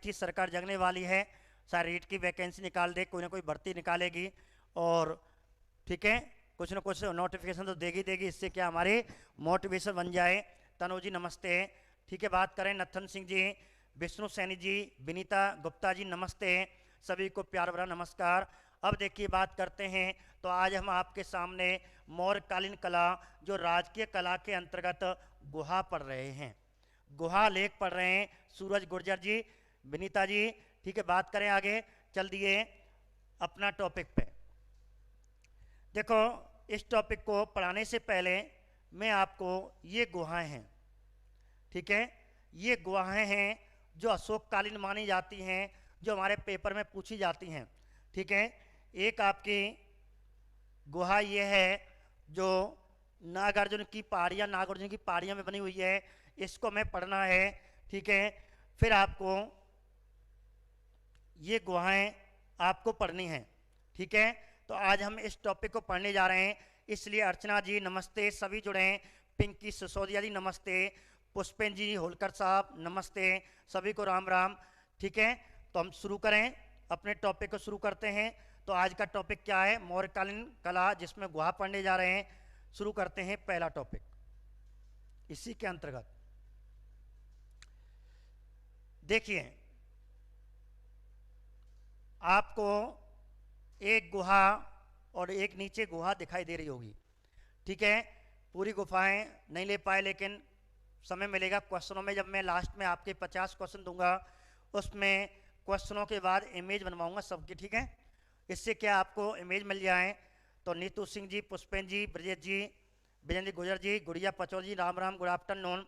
थी सरकार जगने वाली है, शायद रीट की वैकेंसी निकाल दे, कोई ना कोई भर्ती निकालेगी और ठीक है कुछ ना कुछ नोटिफिकेशन तो देगी देगी, इससे क्या हमारी मोटिवेशन बन जाए। तनु जी नमस्ते। ठीक है, बात करें नथन सिंह जी, विष्णु सैनी जी, विनीता गुप्ता जी नमस्ते, सभी को प्यार भरा नमस्कार। अब देखिए बात करते हैं, तो आज हम आपके सामने मौर्यकालीन कला जो राजकीय कला के अंतर्गत गुहा पढ़ रहे हैं, गुहा लेख पढ़ रहे हैं। सूरज गुर्जर जी, विनीता जी, ठीक है बात करें आगे, चल दिए अपना टॉपिक पे। देखो इस टॉपिक को पढ़ाने से पहले मैं आपको ये गुहाएं हैं, ठीक है, ये गुहाएं हैं जो अशोककालीन मानी जाती हैं, जो हमारे पेपर में पूछी जाती हैं। ठीक है, एक आपकी गुहा ये है जो नागार्जुन की पहाड़ियाँ, नागार्जुन की पहाड़ियाँ में बनी हुई है, इसको हमें पढ़ना है। ठीक है, फिर आपको ये गुहाएं आपको पढ़नी हैं। ठीक है, तो आज हम इस टॉपिक को पढ़ने जा रहे हैं, इसलिए अर्चना जी नमस्ते, सभी जुड़े हैं। पिंकी सिसोदिया जी नमस्ते, पुष्पेन जी होलकर साहब नमस्ते, सभी को राम राम। ठीक है, तो हम शुरू करें, अपने टॉपिक को शुरू करते हैं। तो आज का टॉपिक क्या है? मौर्यकालीन कला, जिसमें गुहा पढ़ने जा रहे हैं। शुरू करते हैं पहला टॉपिक इसी के अंतर्गत। देखिए आपको एक गुहा और एक नीचे गुहा दिखाई दे रही होगी। ठीक है, पूरी गुफाएं नहीं ले पाए, लेकिन समय मिलेगा क्वेश्चनों में, जब मैं लास्ट में आपके 50 क्वेश्चन दूंगा, उसमें क्वेश्चनों के बाद इमेज बनवाऊंगा सबकी। ठीक है, इससे क्या आपको इमेज मिल जाए। तो नीतू सिंह जी, पुष्पेन जी, ब्रजेश जी, विजेंद्र गुजर जी, गुड़िया पचौल जी, राम राम, गुड आफ्टरनून।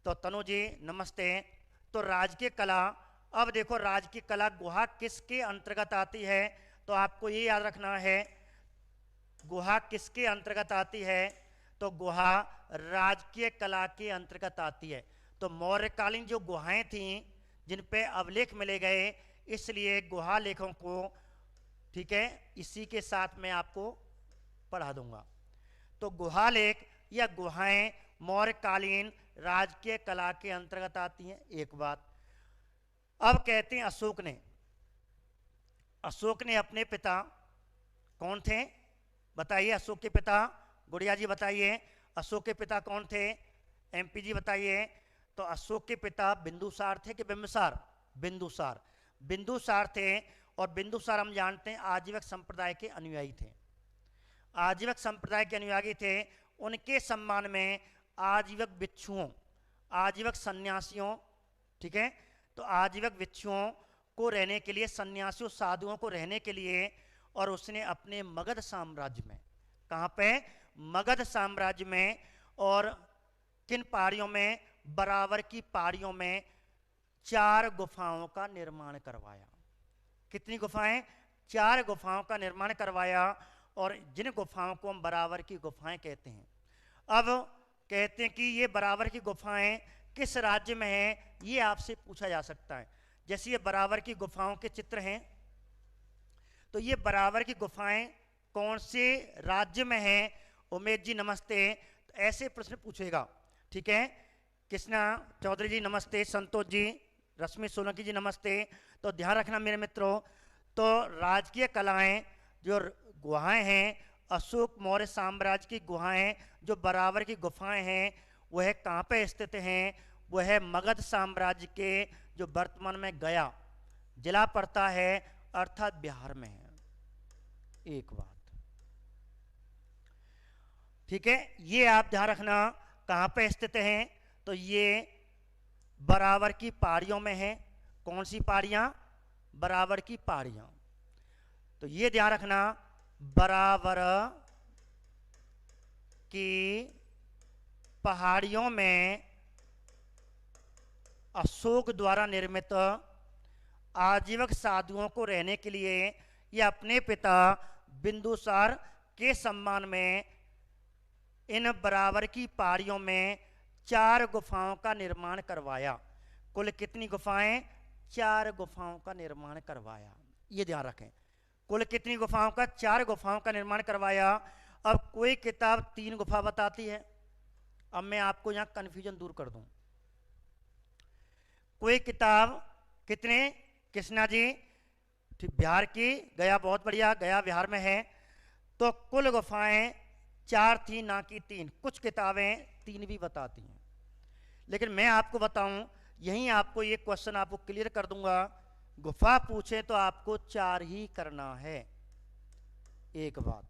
तो तनु जी नमस्ते। तो राजकीय कला, अब देखो राजकीय कला गुहा किसके अंतर्गत आती है, तो आपको ये याद रखना है गुहा किसके अंतर्गत आती है। तो गुहा राजकीय कला के अंतर्गत आती है। तो मौर्यकालीन जो गुहाएं थीं जिन पे अवलेख मिले गए, इसलिए गुहा लेखों को, ठीक है, इसी के साथ मैं आपको पढ़ा दूंगा। तो गुहा लेख या गुहाएं मौर्यकालीन राजकीय कला के अंतर्गत आती हैं। एक बात, अब कहते हैं अशोक ने अपने पिता, कौन थे बताइए, अशोक के पिता, गुड़िया जी बताइए, अशोक के पिता कौन थे, एमपी जी बताइए। तो अशोक के पिता बिंदुसार थे कि बिंबिसार? बिंदुसार, बिंदुसार थे। और बिंदुसार हम जानते हैं आजीवक संप्रदाय के अनुयायी थे, आजीवक संप्रदाय के अनुयायी थे। उनके सम्मान में आजीवक भिक्षुओं, आजीवक सन्यासियों, ठीक है, तो आजीवक भिक्षुओं को रहने के लिए, सन्यासियों साधुओं को रहने के लिए, और उसने अपने मगध साम्राज्य में, कहाँ पे? मगध साम्राज्य में। और किन पहाड़ियों में? बराबर की पहाड़ियों में 4 गुफाओं का निर्माण करवाया। कितनी गुफाएं? 4 गुफाओं का निर्माण करवाया। और जिन गुफाओं को हम बराबर की गुफाएं कहते हैं, अब कहते हैं कि ये बराबर की गुफाएं किस राज्य में है, ये आपसे पूछा जा सकता है। जैसे ये बराबर की गुफाओं के चित्र हैं, तो ये बराबर की गुफाएं कौन से राज्य में हैं? उमेश जी नमस्ते। तो ऐसे प्रश्न पूछेगा। ठीक है, कृष्णा चौधरी जी नमस्ते, संतोष जी, रश्मि सोलंकी जी नमस्ते। तो ध्यान रखना मेरे मित्रों, तो राजकीय कलाएं जो गुहाएं हैं, अशोक मौर्य साम्राज्य की गुहाएं जो बराबर की गुफाएं हैं, वह कहाँ पे स्थित हैं? वह मगध साम्राज्य के, जो वर्तमान में गया जिला पड़ता है, अर्थात बिहार में है। एक बात, ठीक है, ये आप ध्यान रखना कहाँ पे स्थित हैं। तो ये बराबर की पहाड़ियों में है। कौन सी पहाड़ियाँ? बराबर की पहाड़ियाँ। तो ये ध्यान रखना, बराबर की पहाड़ियों में अशोक द्वारा निर्मित आजीवक साधुओं को रहने के लिए या अपने पिता बिंदुसार के सम्मान में इन बराबर की पहाड़ियों में 4 गुफाओं का निर्माण करवाया। कुल कितनी गुफाएं? 4 गुफाओं का निर्माण करवाया। ये ध्यान रखें, कुल कितनी गुफाओं का? 4 गुफाओं का निर्माण करवाया। अब कोई किताब 3 गुफा बताती है। अब मैं आपको यहाँ कंफ्यूजन दूर कर दूं। कोई किताब कितने? कृष्णा जी ठीक, बिहार की गया, बहुत बढ़िया, गया बिहार में है। तो कुल गुफाएं 4 थी ना कि 3। कुछ किताबें 3 भी बताती हैं, लेकिन मैं आपको बताऊं, यहीं आपको ये क्वेश्चन आपको क्लियर कर दूंगा। गुफा पूछे तो आपको 4 ही करना है, एक बात।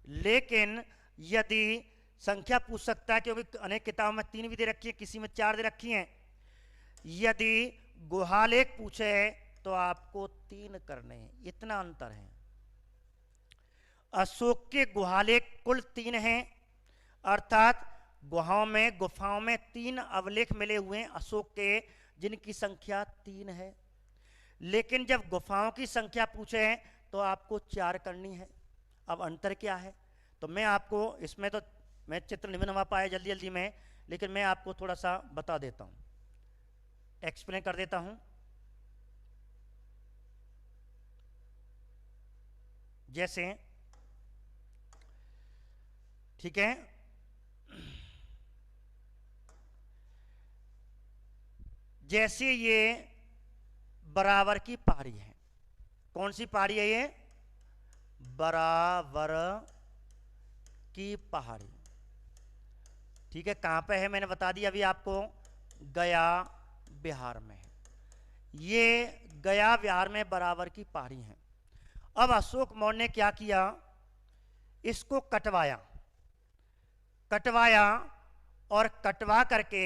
लेकिन यदि संख्या पूछ सकता है, क्योंकि अनेक किताबों में 3 भी दे रखी है, किसी में 4 दे रखी हैं। यदि गुहालेख पूछे तो आपको 3 करने हैं, इतना अंतर है। अशोक के गुहालेख कुल 3 हैं, अर्थात गुफाओं में 3 अवलेख मिले हुए हैं अशोक के, जिनकी संख्या 3 है। लेकिन जब गुफाओं की संख्या पूछे तो आपको 4 करनी है। अब अंतर क्या है? तो मैं आपको इसमें, तो मैं चित्र नहीं बना पाया जल्दी जल्दी में, लेकिन मैं आपको थोड़ा सा बता देता हूं, एक्सप्लेन कर देता हूं। जैसे ठीक है, जैसे ये बराबर की पहाड़ी है। कौन सी पहाड़ी है ये? बराबर की पहाड़ी। ठीक है, कहां पे है मैंने बता दिया अभी आपको, गया बिहार में है। ये गया बिहार में बराबर की पहाड़ी है। अब अशोक मौर्य ने क्या किया, इसको कटवाया और कटवा करके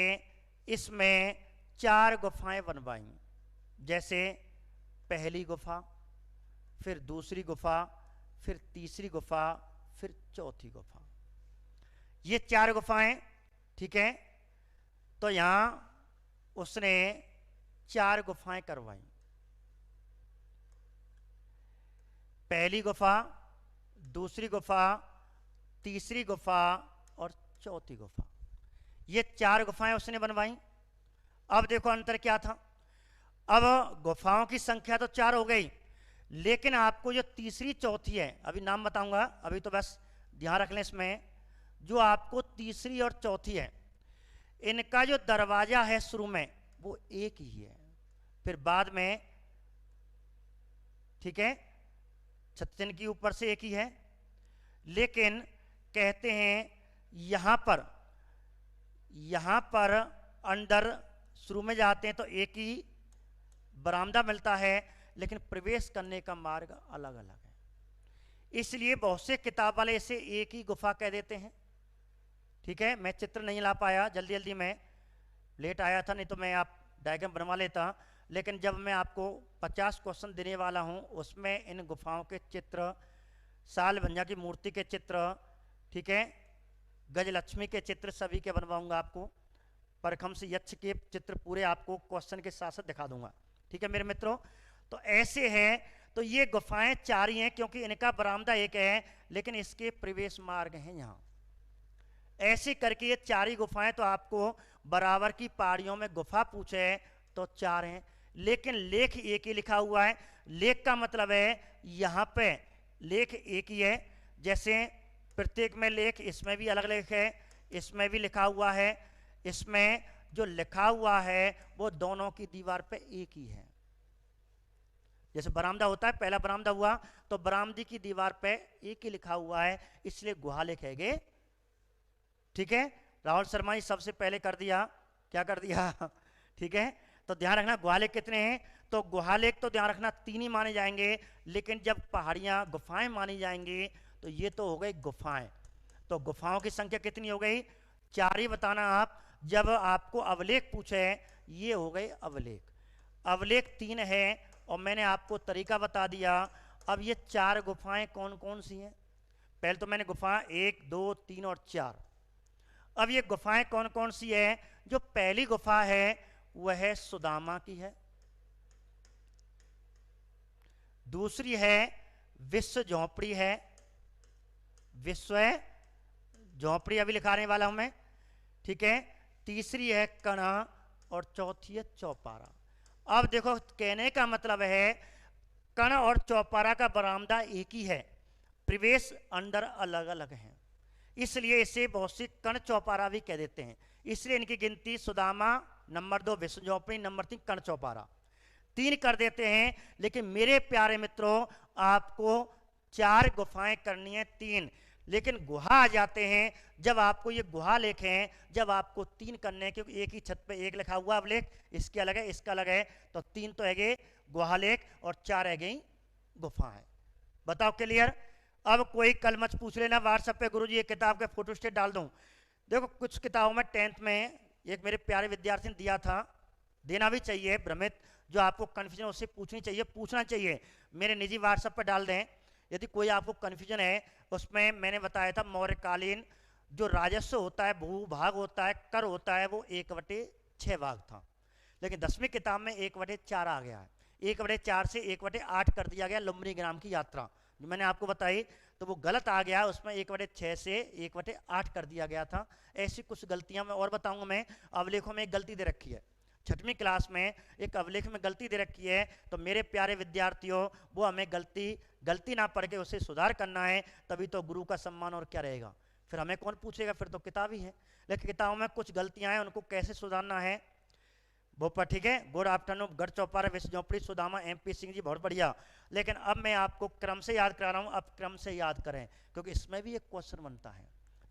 इसमें 4 गुफाएं बनवाई। जैसे पहली गुफा, फिर दूसरी गुफा, फिर तीसरी गुफा, फिर चौथी गुफा। ये 4 गुफाएं, ठीक है। तो यहां उसने 4 गुफाएं करवाई। पहली गुफा, दूसरी गुफा, तीसरी गुफा और चौथी गुफा, ये 4 गुफाएं उसने बनवाई। अब देखो अंतर क्या था। अब गुफाओं की संख्या तो 4 हो गई, लेकिन आपको जो तीसरी चौथी है, अभी नाम बताऊंगा, अभी तो बस ध्यान रख लें इसमें, जो आपको तीसरी और चौथी है, इनका जो दरवाजा है शुरू में वो एक ही है, फिर बाद में, ठीक है, छतन की ऊपर से एक ही है। लेकिन कहते हैं यहां पर अंदर शुरू में जाते हैं तो एक ही बरामदा मिलता है, लेकिन प्रवेश करने का मार्ग अलग अलग है। इसलिए बहुत से किताब वाले इसे एक ही गुफा कह देते हैं। ठीक है, मैं चित्र नहीं ला पाया, जल्दी जल्दी में लेट आया था, नहीं तो मैं आप डायग्राम बनवा लेता। लेकिन जब मैं आपको 50 क्वेश्चन देने वाला हूं, उसमें इन गुफाओं के चित्र, साल भंजा की मूर्ति के चित्र, ठीक है, गजलक्ष्मी के चित्र सभी के बनवाऊंगा आपको। परखम से यक्ष के चित्र पूरे आपको क्वेश्चन के साथ साथ दिखा दूंगा। ठीक है मेरे मित्रों, तो ऐसे है। तो ये गुफाएं 4 ही हैं, क्योंकि इनका बरामदा एक है, लेकिन इसके प्रवेश मार्ग हैं यहाँ। ऐसे करके ये 4 ही गुफाएं, तो आपको बराबर की पहाड़ियों में गुफा पूछे तो 4 हैं, लेकिन लेख एक ही लिखा हुआ है। लेख का मतलब है यहाँ पे लेख एक ही है। जैसे प्रत्येक में लेख, इसमें भी अलग लेख है, इसमें भी लिखा हुआ है। इसमें जो लिखा हुआ है वो दोनों की दीवार पे एक ही है। जैसे बरामदा होता है, पहला बरामदा हुआ तो बरामदी की दीवार पे एक ही लिखा हुआ है, इसलिए गुहालेख है गे। ठीक है, राहुल शर्मा जी सबसे पहले कर दिया, क्या कर दिया ठीक है, तो ध्यान रखना गुहालेख कितने हैं। तो गुहालेख तो ध्यान रखना 3 ही माने जाएंगे, लेकिन जब पहाड़ियां गुफाएं मानी जाएंगी तो ये तो हो गई गुफाएं। तो गुफाओं की संख्या कितनी हो गई? 4 ही बताना आप। जब आपको अवलेख पूछे, ये हो गए अवलेख। अवलेख 3 है और मैंने आपको तरीका बता दिया। अब ये 4 गुफाएं कौन कौन सी हैं? पहले तो मैंने गुफा 1, 2, 3 और 4। अब ये गुफाएं कौन कौन सी है? जो पहली गुफा है वह सुदामा की है, दूसरी है विश्व झोपड़ी है, विश्व झोपड़ी अभी लिखाने वाला हूं मैं, ठीक है, तीसरी है कणा और चौथी है चौपारा। अब देखो कहने का मतलब है कण और चौपारा का बरामदा एक ही है, प्रवेश अंदर अलग अलग हैं, इसलिए इसे बहुत सी कण चौपारा भी कह देते हैं। इसलिए इनकी गिनती सुदामा नंबर 2, विश्व झोपड़ी नंबर 3, कण चौपारा। 3 कर देते हैं, लेकिन मेरे प्यारे मित्रों आपको 4 गुफाएं करनी है, 3। लेकिन गुहा आ जाते हैं जब आपको ये गुहा लेख हैं, जब आपको 3 करने हैं, क्योंकि एक ही छत पे एक लिखा हुआ अवलेख, इसके अलग है इसका अलग है, तो 3 तो है गए गुहा लेख और 4 है गई गुफा है। बताओ क्लियर? अब कोई कल मत पूछ लेना व्हाट्सएप पे गुरुजी ये किताब के फोटो स्टेट डाल दूं। देखो कुछ किताबों में 10th में एक मेरे प्यारे विद्यार्थी ने दिया था, देना भी चाहिए, भ्रमित जो आपको कन्फ्यूजन उससे पूछनी चाहिए, पूछना चाहिए, मेरे निजी व्हाट्सएप पर डाल दें यदि कोई आपको कन्फ्यूजन है। उसमें मैंने बताया था मौर्यकालीन जो राजस्व होता है, भूभाग होता है, कर होता है, वो 1/6 भाग था, लेकिन 10वीं किताब में 1/4 आ गया है। 1/4 से 1/8 कर दिया गया लुम्बिनी ग्राम की यात्रा जो मैंने आपको बताई, तो वो गलत आ गया, उसमें 1/6 से 1/8 कर दिया गया था। ऐसी कुछ गलतियां मैं और बताऊंगा। मैं अवलेखों में एक गलती दे रखी है, 6वीं क्लास में एक अवलेख में गलती दे रखी है, तो मेरे प्यारे विद्यार्थियों वो हमें गलती ना पढ़ के उसे सुधार करना है, तभी तो गुरु का सम्मान और क्या रहेगा। फिर हमें कौन पूछेगा, फिर तो किताब ही है। लेकिन किताबों में कुछ गलतियां हैं, उनको कैसे सुधारना है वो पर। ठीक है, गुड आफ्टरनून, गढ़ चौपारा विश्व झोंपड़ी सुदामा MP सिंह जी, बहुत बढ़िया। लेकिन अब मैं आपको क्रम से याद करा रहा हूँ, अब क्रम से याद करें, क्योंकि इसमें भी एक क्वेश्चन बनता है।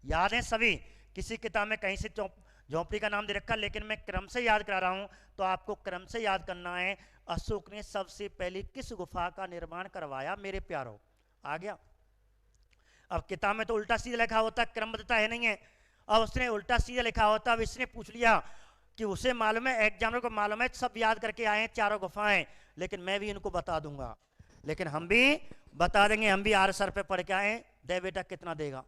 याद है सभी? किसी किताब में कहीं से झोंपड़ी का नाम दे रखा, लेकिन मैं क्रम से याद करा रहा हूँ, तो आपको क्रम से याद करना है। अशोक ने सबसे पहले किस गुफा का निर्माण करवाया मेरे प्यारों? आ गया। अब किताब में तो उल्टा सीधा लिखा होता, क्रमबद्धता है नहीं है। अब उसने उल्टा सीधा लिखा होता, अब इसने पूछ लिया कि उसे मालूम है, एग्जामिनर को मालूम है, सब याद करके आए हैं 4 गुफाएं, लेकिन मैं भी इनको बता दूंगा, लेकिन हम भी बता देंगे, हम भी आर सर पे पढ़ के आए, दे बेटा कितना देगा।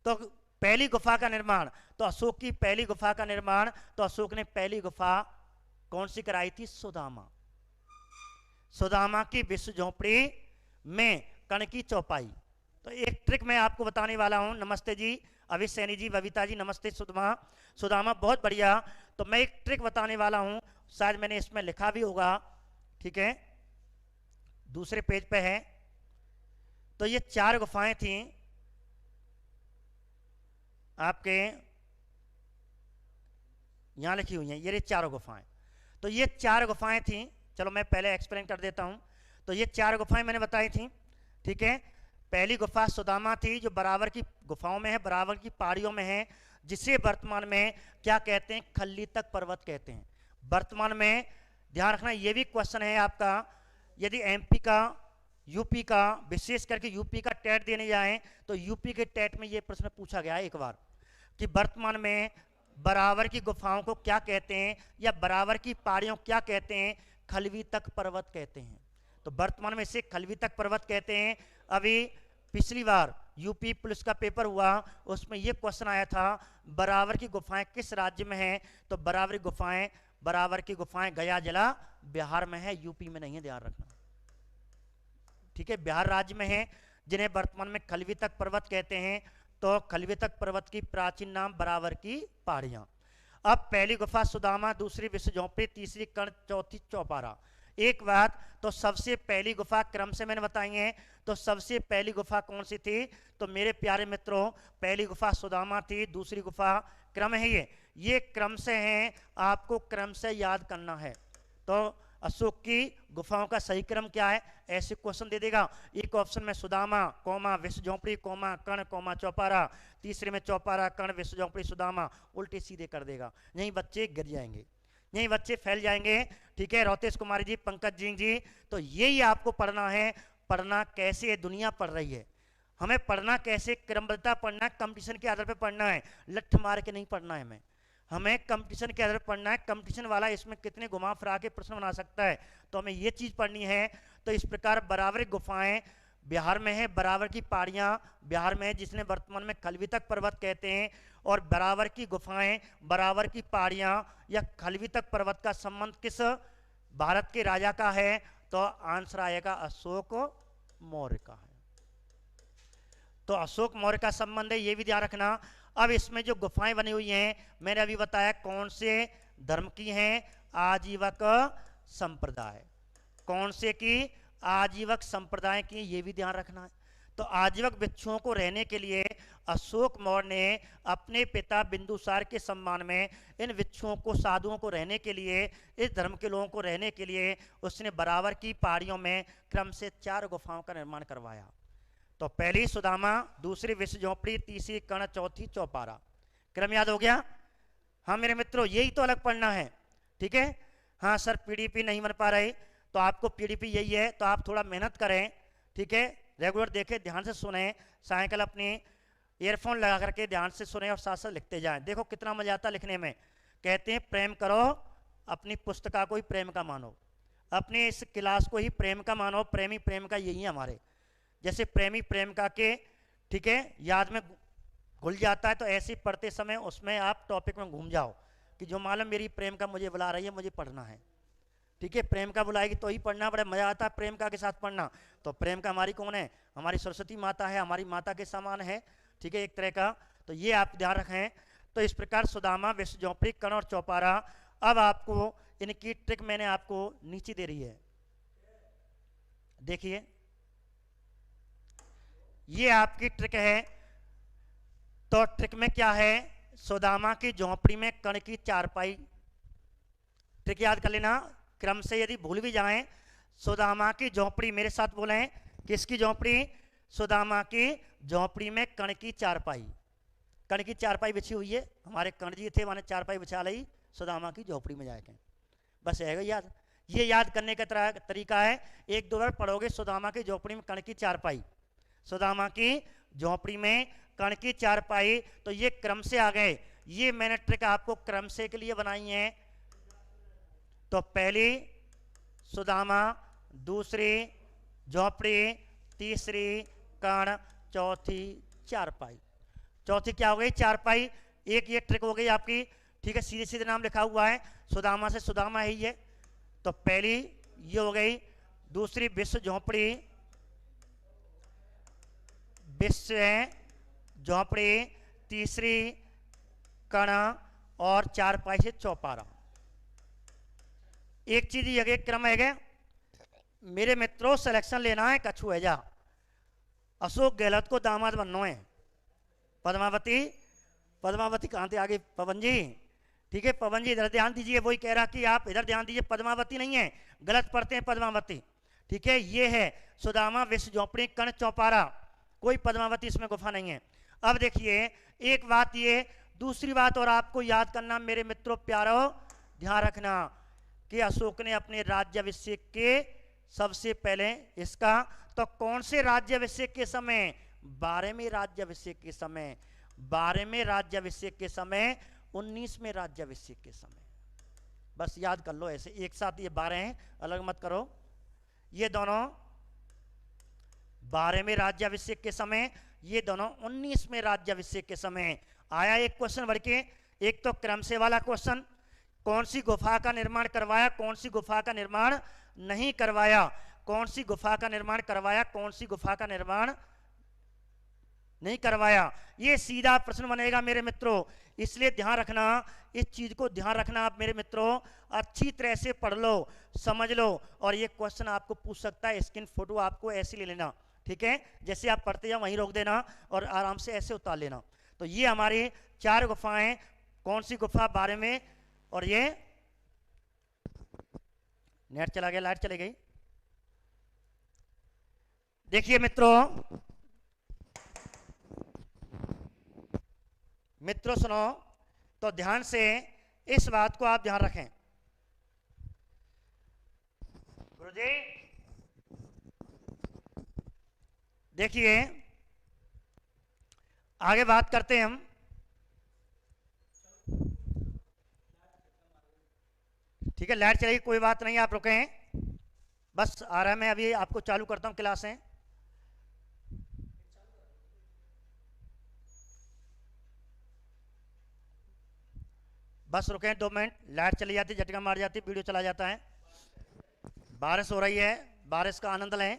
तो पहली गुफा का निर्माण, तो अशोक की पहली गुफा का निर्माण, तो अशोक ने पहली गुफा कौन सी कराई थी? सुदामा। सुदामा की विश्व झोंपड़ी में कण की चौपाई। तो एक ट्रिक मैं आपको बताने वाला हूं। नमस्ते जी अभिष सैनी जी, बबीता जी नमस्ते। सुदामा बहुत बढ़िया। तो मैं एक ट्रिक बताने वाला हूं, शायद मैंने इसमें लिखा भी होगा, ठीक है, दूसरे पेज पे है। तो ये 4 गुफाएं थी आपके, यहां लिखी हुई हैं ये 4 गुफाएं। तो ये 4 गुफाएं थी, चलो मैं पहले एक्सप्लेन कर देता हूं। तो ये 4 गुफाएं मैंने बताई थी, ठीक है। पहली गुफा सुदामा थी जो बराबर की गुफाओं में है, बराबर की पहाड़ियों में है, जिसे वर्तमान में क्या कहते हैं? खल्लीतक पर्वत कहते हैं। वर्तमान में ध्यान रखना, ये भी क्वेश्चन है आपका, यदि MP का, UP का, विशेष करके UP का टेट देने जाए तो UP के टेट में ये प्रश्न पूछा गया है एक बार कि वर्तमान में बराबर की गुफाओं को क्या कहते हैं, या बराबर की पहाड़ियों को क्या कहते हैं? खलवीतक पर्वत कहते हैं। तो वर्तमान में इसे खलवीतक पर्वत कहते हैं। अभी पिछली बार UP पुलिस का पेपर हुआ, उसमें यह क्वेश्चन आया था बराबर की गुफाएं किस राज्य में हैं? तो बराबर की गुफाएं गया जिला बिहार में है, UP में नहीं है, ध्यान रखना, ठीक है, बिहार राज्य में है, जिन्हें वर्तमान में खलवीतक पर्वत कहते हैं। तो खलवीतक पर्वत की प्राचीन नाम बराबर की पहाड़ियां। अब पहली गुफा सुदामा, दूसरी विश्व झोंपड़ी, तीसरी कर्ण, चौथी चौपारा। एक बात, तो सबसे पहली गुफा क्रम से मैंने बताई है, तो सबसे पहली गुफा कौन सी थी? तो मेरे प्यारे मित्रों पहली गुफा सुदामा थी, दूसरी गुफा, क्रम है ये क्रम से है, आपको क्रम से याद करना है। तो अशोक की गुफाओं का सही क्रम क्या है? ऐसे क्वेश्चन दे देगा, एक ऑप्शन में सुदामा कोमा विश्व झोंपड़ी कोमा कर्ण कोमा चौपारा, तीसरे में चौपारा कर्ण विश्व झोंपड़ी सुदामा, उल्टे सीधे कर देगा। यही बच्चे गिर जाएंगे, यही बच्चे फैल जाएंगे, ठीक है। रोतेश कुमारी जी, पंकज जी, तो यही आपको पढ़ना है। पढ़ना कैसे है? दुनिया पढ़ रही है, हमें पढ़ना कैसे? क्रमबद्धता पढ़ना है, कंपटीशन के आधार पर पढ़ना है, लठ मार के नहीं पढ़ना है। हमें कंपटीशन के आधार पर पढ़ना है। कंपटीशन वाला इसमें कितने घुमा फिरा के प्रश्न बना सकता है, तो हमें ये चीज पढ़नी है। तो इस प्रकार बराबर गुफाएं बिहार में है, बराबर की पहाड़ियां बिहार में है, जिसने वर्तमान में खलवीतक पर्वत कहते हैं। और बराबर की गुफाएं, बराबर की पहाड़ियां या खलवीतक पर्वत का संबंध किस भारत के राजा का है? तो आंसर आएगा अशोक मौर्य का है। तो अशोक मौर्य का संबंध है, ये भी ध्यान रखना। अब इसमें जो गुफाएं बनी हुई हैं मैंने अभी बताया कौन से धर्म की हैं? आजीवक संप्रदाय। कौन से की? आजीवक संप्रदाय की, ये भी ध्यान रखना है। तो आजीवक भिक्षुओं को रहने के लिए अशोक मौर्य ने अपने पिता बिंदुसार के सम्मान में इन भिक्षुओं को, साधुओं को रहने के लिए, इस धर्म के लोगों को रहने के लिए उसने बराबर की पहाड़ियों में क्रम से 4 गुफाओं का निर्माण करवाया। तो पहली सुदामा, दूसरी विश्व झोपड़ी, तीसरी कर्ण, चौथी चौपारा। क्रम याद हो गया? हाँ मेरे मित्रों, यही तो अलग पढ़ना है, ठीक है। हाँ सर पीडीपी नहीं बन पा रही, तो आपको पीडीपी यही है, तो आप थोड़ा मेहनत करें, ठीक है, रेगुलर देखें, ध्यान से सुने, साइकिल अपनी ईयरफोन लगा करके ध्यान से सुने और साथ साथ लिखते जाएं। देखो कितना मजा आता लिखने में। कहते हैं प्रेम करो, अपनी पुस्तका को ही प्रेम का मानो, अपने इस क्लास को ही प्रेम का मानो। प्रेमी प्रेम का यही है हमारे, जैसे प्रेमी प्रेम का के, ठीक है, याद में घुल जाता है, तो ऐसे पढ़ते समय उसमें आप टॉपिक में घूम जाओ कि जो मालूम मेरी प्रेम का मुझे बुला रही है, मुझे पढ़ना है, ठीक है। प्रेम का बुलाएगी तो ही पढ़ना, बड़ा मजा आता है प्रेम का के साथ पढ़ना। तो प्रेम का हमारी कौन है? हमारी सरस्वती माता है, हमारी माता के समान है, ठीक है, एक तरह का। तो ये आप ध्यान रखें। तो इस प्रकार सुदामा, विश्व झोपड़ी, कर्ण और चौपारा। अब आपको इनकी ट्रिक मैंने आपको नीचे दे रही है, देखिए ये आपकी ट्रिक है। तो ट्रिक में क्या है? सुदामा की झोपड़ी में कर्ण की चारपाई। ट्रिक याद कर लेना, क्रम से यदि भूल भी जाएं। सुदामा की झोपड़ी, मेरे साथ बोलें, किसकी झोपड़ी? सुदामा की झोपड़ी में कर्ण की चारपाई। कर्ण की चारपाई बिछी हुई है, हमारे कर्ण जी थे, मैंने चारपाई बिछा ली, सुदामा की झोपड़ी में जाके बस है याद। ये याद करने का तरीका है, 1-2 बार पढ़ोगे सुदामा की झोपड़ी में कर्ण की चारपाई, सुदामा की झोपड़ी में कर्ण की चारपाई, तो ये क्रम से आ गए। ये मैंने ट्रिक आपको क्रम से के लिए बनाई है। तो पहली सुदामा, दूसरी झोपड़ी, तीसरी कर्ण, चौथी चारपाई। चौथी क्या हो गई? चारपाई। एक ये ट्रिक हो गई आपकी, ठीक है, सीधे सीधे नाम लिखा हुआ है, सुदामा से सुदामा ही है। तो पहली ये हो गई, दूसरी विश्व झोपड़ी, विश्व झोपड़ी, तीसरी कर्ण और चारपाई से चौपारा। एक चीज ये क्रम है मेरे मित्रों, सिलेक्शन लेना है, कछु है जा अशोक गहलोत को दामाद बनना है। पद्मावती, पद्मावती कहाँ थे आगे? पवन जी, ठीक है, पवन जी इधर ध्यान दीजिए। वही कह रहा कि आप इधर ध्यान दीजिए, पद्मावती नहीं है, गलत पढ़ते हैं पद्मावती, ठीक है। ये है सुदामा, विश्व झोपड़ी, कर्ण, चौपारा, कोई पद्मावती इसमें गुफा नहीं है। अब देखिए एक बात ये, दूसरी बात और आपको याद करना मेरे मित्रों प्यारो, ध्यान रखना कि अशोक ने अपने राज्याभिषेक के सबसे पहले इसका, तो कौन से राज्याभिषेक के समय? 12वें राज्याभिषेक के समय, 12वें राज्याभिषेक के समय, 19वें राज्याभिषेक के समय। बस याद कर लो ऐसे एक साथ, ये 12 हैं, अलग मत करो। ये दोनों 12वें राज्याभिषेक के समय, ये दोनों 19वें राज्याभिषेक के समय। आया एक क्वेश्चन बढ़ के, एक तो क्रम से वाला क्वेश्चन, कौन सी गुफा का निर्माण करवाया, कौन सी गुफा का निर्माण नहीं करवाया, कौन सी गुफा का निर्माण करवाया, कौन सी गुफा का निर्माण नहीं करवाया। ये सीधा प्रश्न बनेगा मेरे मित्रों, इसलिए ध्यान रखना, इस चीज को ध्यान रखना आप मेरे मित्रों, अच्छी तरह से पढ़ लो, समझ लो। और ये क्वेश्चन आपको पूछ सकता है, स्क्रीन फोटो आपको ऐसे ले लेना, ठीक है, जैसे आप पढ़ते जाओ वहीं रोक देना और आराम से ऐसे उतार लेना। तो ये हमारी 4 गुफाएं, कौन सी गुफा 12 में, और ये नेट चला गया, लाइट चली गई। देखिए मित्रों, मित्रों सुनो, तो ध्यान से इस बात को आप ध्यान रखें। गुरुजी देखिए आगे बात करते हैं हम। ठीक है, लाइट चलेगी, कोई बात नहीं, आप रुकें, बस आ रहा है, मैं अभी आपको चालू करता हूं क्लासें। बस रुकें 2 मिनट, लाइट चली जाती, झटका मार जाती, वीडियो चला जाता है। बारिश हो रही है, बारिश का आनंद लें,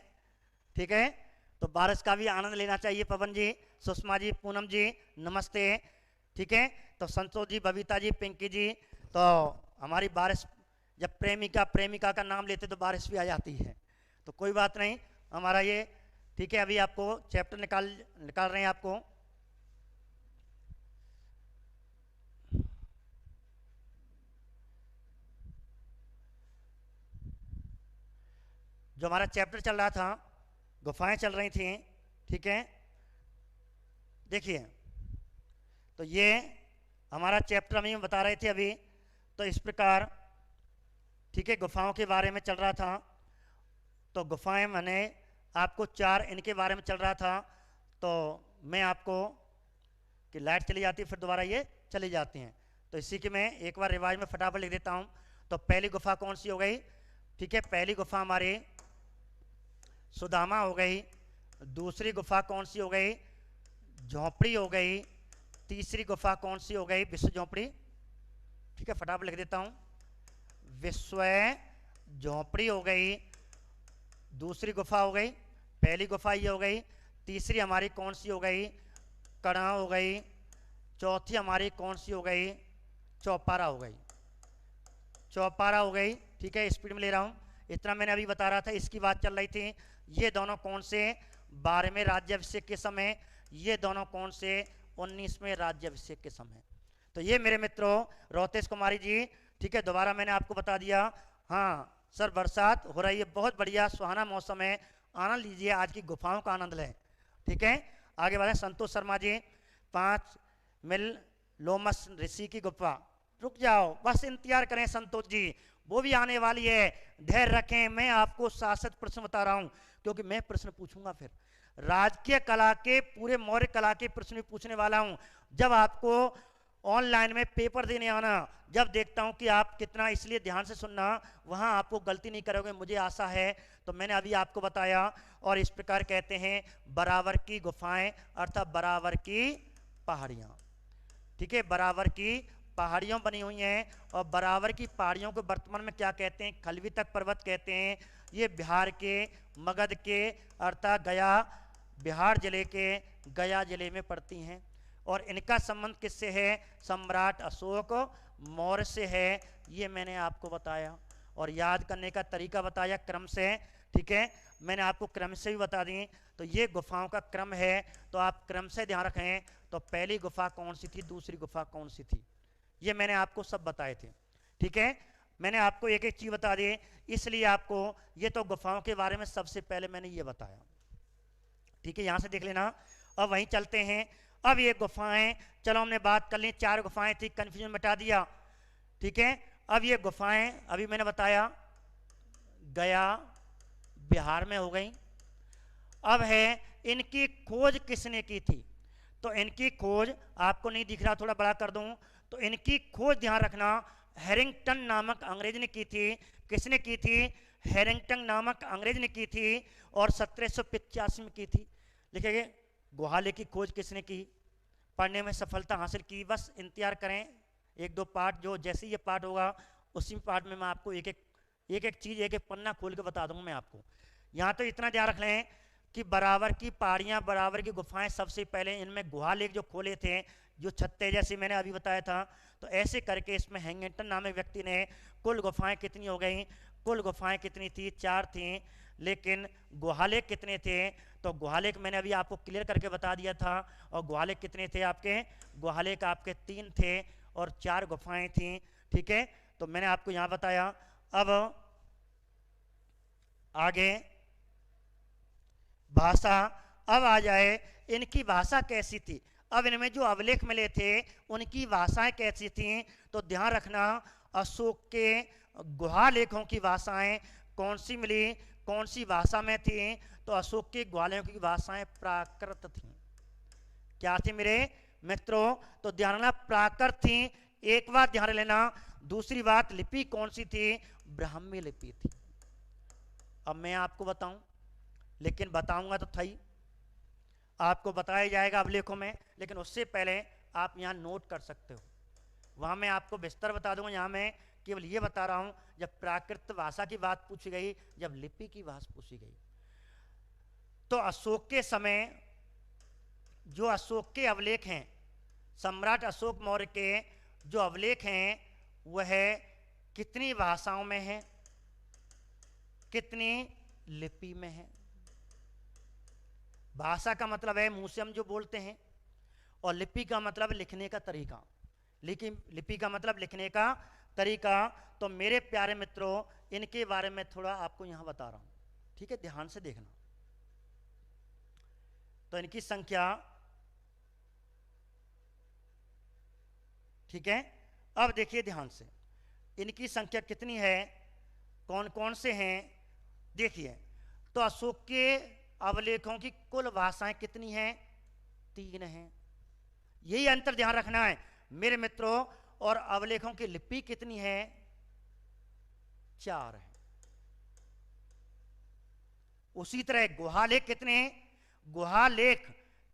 ठीक है, तो बारिश का भी आनंद लेना चाहिए। पवन जी, सुषमा जी, पूनम जी नमस्ते, ठीक है। तो संतोष जी, बबीता जी, पिंकी जी, तो हमारी बारिश, जब प्रेमिका प्रेमिका का नाम लेते तो बारिश भी आ जाती है, तो कोई बात नहीं, हमारा ये ठीक है, अभी आपको चैप्टर निकाल रहे हैं आपको। जो हमारा चैप्टर चल रहा था, गुफाएं चल रही थी, ठीक है। देखिए, तो ये हमारा चैप्टर हम बता रहे थे अभी। तो इस प्रकार, ठीक है, गुफाओं के बारे में चल रहा था। तो गुफाएं मैंने आपको 4 इनके बारे में चल रहा था। तो मैं आपको कि लाइट चली जाती है, फिर दोबारा ये चली जाती हैं, तो इसी के मैं एक बार रिवाइज में फटाफट लिख देता हूँ। तो पहली गुफा कौन सी हो गई? ठीक है, पहली गुफा हमारी सुदामा हो गई। दूसरी गुफा कौन सी हो गई? झोंपड़ी हो गई। तीसरी गुफा कौन सी हो गई? विश्व झोंपड़ी। ठीक है, फटाफट लिख देता हूँ, विश्व झोंपड़ी हो गई। दूसरी गुफा हो गई, पहली गुफा ये हो गई। तीसरी हमारी कौन सी हो गई? कड़ा हो गई। चौथी हमारी कौन सी हो गई? चौपारा हो गई। चौपारा हो गई। ठीक है, स्पीड में ले रहा हूँ, इतना मैंने अभी बता रहा था। इसकी बात चल रही थी, ये दोनों कौन से? 12वें राज्याभिषेक के समय। ये दोनों कौन से? 19वें राज्याभिषेक के समय। तो ये मेरे मित्रों रोहतेश कुमारी जी, ठीक है, दोबारा मैंने आपको बता दिया। हाँ सर, बरसात हो रही है, बहुत बढ़िया सुहाना मौसम है, आनंद लीजिए, आज की गुफाओं का आनंद लें। ठीक है, आगे बढ़े। संतोष शर्मा जी, 5 मिल लोमस ऋषि की गुफा। रुक जाओ, बस इंतजार करें संतोष जी, वो भी आने वाली है, धैर्य रखें। मैं आपको शासक प्रश्न बता रहा हूं, क्योंकि मैं प्रश्न पूछूंगा, फिर राजकीय कला के, पूरे मौर्य कला के प्रश्न भी पूछने वाला हूं। जब आपको ऑनलाइन में पेपर देने आना, जब देखता हूं कि आप कितना, इसलिए ध्यान से सुनना, वहां आपको गलती नहीं करोगे, मुझे आशा है। तो मैंने अभी आपको बताया, और इस प्रकार कहते हैं बराबर की गुफाएं, अर्थात बराबर की पहाड़ियां। ठीक है, बराबर की पहाड़ियों बनी हुई हैं, और बराबर की पहाड़ियों को वर्तमान में क्या कहते हैं? खलवितक पर्वत कहते हैं। ये बिहार के मगध के, अर्थात गया, बिहार जिले के गया जिले में पड़ती हैं। और इनका संबंध किससे है? सम्राट अशोक मौर्य से है, ये मैंने आपको बताया। और याद करने का तरीका बताया क्रम से। ठीक है, मैंने आपको क्रम से भी बता दी। तो ये गुफाओं का क्रम है, तो आप क्रम से ध्यान रखें। तो पहली गुफा कौन सी थी, दूसरी गुफा कौन सी थी, ये मैंने आपको सब बताए थे। ठीक है, मैंने आपको एक एक चीज बता दी, इसलिए आपको ये तो गुफाओं के बारे में सबसे पहले मैंने ये बताया। ठीक है, यहां से देख लेना। अब वहीं चलते हैं। अब ये गुफाएं, चलो हमने बात कर ली, 4 गुफाएं थी, कंफ्यूजन मिटा दिया। ठीक है, अब ये गुफाएं अभी मैंने बताया गया बिहार में हो गई। अब है इनकी खोज किसने की थी? तो इनकी खोज आपको नहीं दिख रहा, थोड़ा बड़ा कर दूं, तो इनकी खोज ध्यान रखना, हैरिंगटन नामक अंग्रेज ने की थी। किसने की थी? हैरिंगटन नामक अंग्रेज ने की थी, और 1785 में की थी। लिखेंगे गुहाले की खोज किसने की, पढ़ने में सफलता हासिल की। बस इंतजार करें, 1-2 पार्ट, जो जैसे ये पार्ट होगा उसी पार्ट में मैं आपको एक एक चीज, एक एक पन्ना खोल के बता दूंगा मैं आपको। यहाँ तो इतना ध्यान रख लें कि बराबर की पहाड़ियाँ, बराबर की गुफाएं, सबसे पहले इनमें गुहा लेक जो खोले थे, जो छत्ते जैसे मैंने अभी बताया था। तो ऐसे करके इसमें हैरिंगटन नामक व्यक्ति ने कुल गुफाएं कितनी हो गई? कुल गुफाएं कितनी थी? 4 थी। लेकिन गुहालेक कितने थे? तो गुहालेक मैंने अभी आपको क्लियर करके बता दिया था। और गुहालेक कितने थे आपके? गुहालेक आपके 3 थे, और 4 गुफाएं थी। ठीक है, तो मैंने आपको यहाँ बताया। अब आगे भाषा, अब आ जाए इनकी भाषा कैसी थी। अब इनमें जो अभिलेख मिले थे उनकी भाषाएं कैसी थी, तो ध्यान रखना, अशोक के गुहा लेखों की भाषाएं कौन सी मिली, कौन सी भाषा में थी? तो अशोक के गुहा लेखों की भाषाएं प्राकृत थी। क्या थी मेरे मित्रों? तो ध्यान रखना, प्राकृत थी। एक बात ध्यान लेना। दूसरी बात, लिपि कौन सी थी? ब्राह्मी लिपि थी। अब मैं आपको बताऊं, लेकिन बताऊंगा तो था ही, आपको बताया जाएगा अभिलेखों में, लेकिन उससे पहले आप यहाँ नोट कर सकते हो। वहाँ मैं आपको विस्तार बता दूंगा, यहाँ मैं केवल ये बता रहा हूँ, जब प्राकृत भाषा की बात पूछी गई, जब लिपि की बात पूछी गई, तो अशोक के समय जो अशोक के अभिलेख हैं, सम्राट अशोक मौर्य के जो अभिलेख हैं, वह कितनी भाषाओं में है, कितनी लिपि में है? भाषा का मतलब है मुंह से हम जो बोलते हैं, और लिपि का मतलब लिखने का तरीका। लिपि का मतलब लिखने का तरीका। तो मेरे प्यारे मित्रों, इनके बारे में थोड़ा आपको यहां बता रहा हूं, ठीक है, ध्यान से देखना। तो इनकी संख्या, ठीक है, अब देखिए ध्यान से, इनकी संख्या कितनी है, कौन कौन से हैं, देखिए। तो अशोक के अवलेखों की कुल भाषाएं कितनी हैं, 3 हैं। यही अंतर ध्यान रखना है मेरे मित्रों। और अवलेखों की लिपि कितनी है, 4 है। उसी तरह गुहालेख कितने हैं, गुहालेख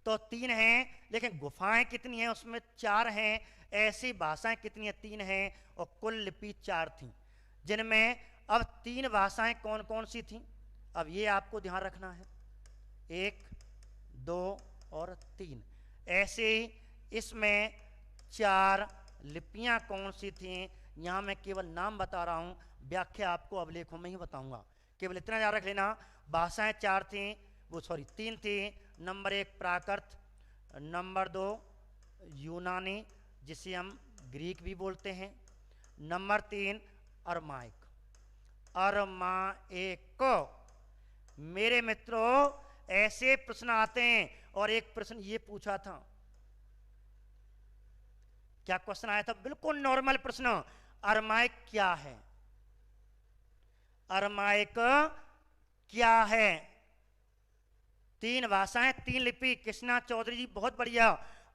तो 3 हैं, लेकिन गुफाएं कितनी हैं, उसमें 4 हैं। ऐसी भाषाएं कितनी हैं, 3 हैं, और कुल लिपि 4 थी, जिनमें अब 3 भाषाएं कौन कौन सी थी, अब ये आपको ध्यान रखना है, 1, 2 और 3। ऐसे ही इसमें 4 लिपियां कौन सी थी, यहां मैं केवल नाम बता रहा हूं, व्याख्या आपको अवलेखों में ही बताऊंगा। केवल इतना याद रख लेना, भाषाएं 4 थी, वो 3 थी। नंबर 1 प्राकृत, नंबर 2 यूनानी, जिसे हम ग्रीक भी बोलते हैं, नंबर 3 अरमाइक। अरमाइक। मेरे मित्रों, ऐसे प्रश्न आते हैं, और एक प्रश्न ये पूछा था, क्या क्वेश्चन आया था, बिल्कुल नॉर्मल प्रश्न, अरमाइक क्या है, अरमाइक क्या है। 3 भाषाएं, 3 लिपि, कृष्णा चौधरी जी बहुत बढ़िया,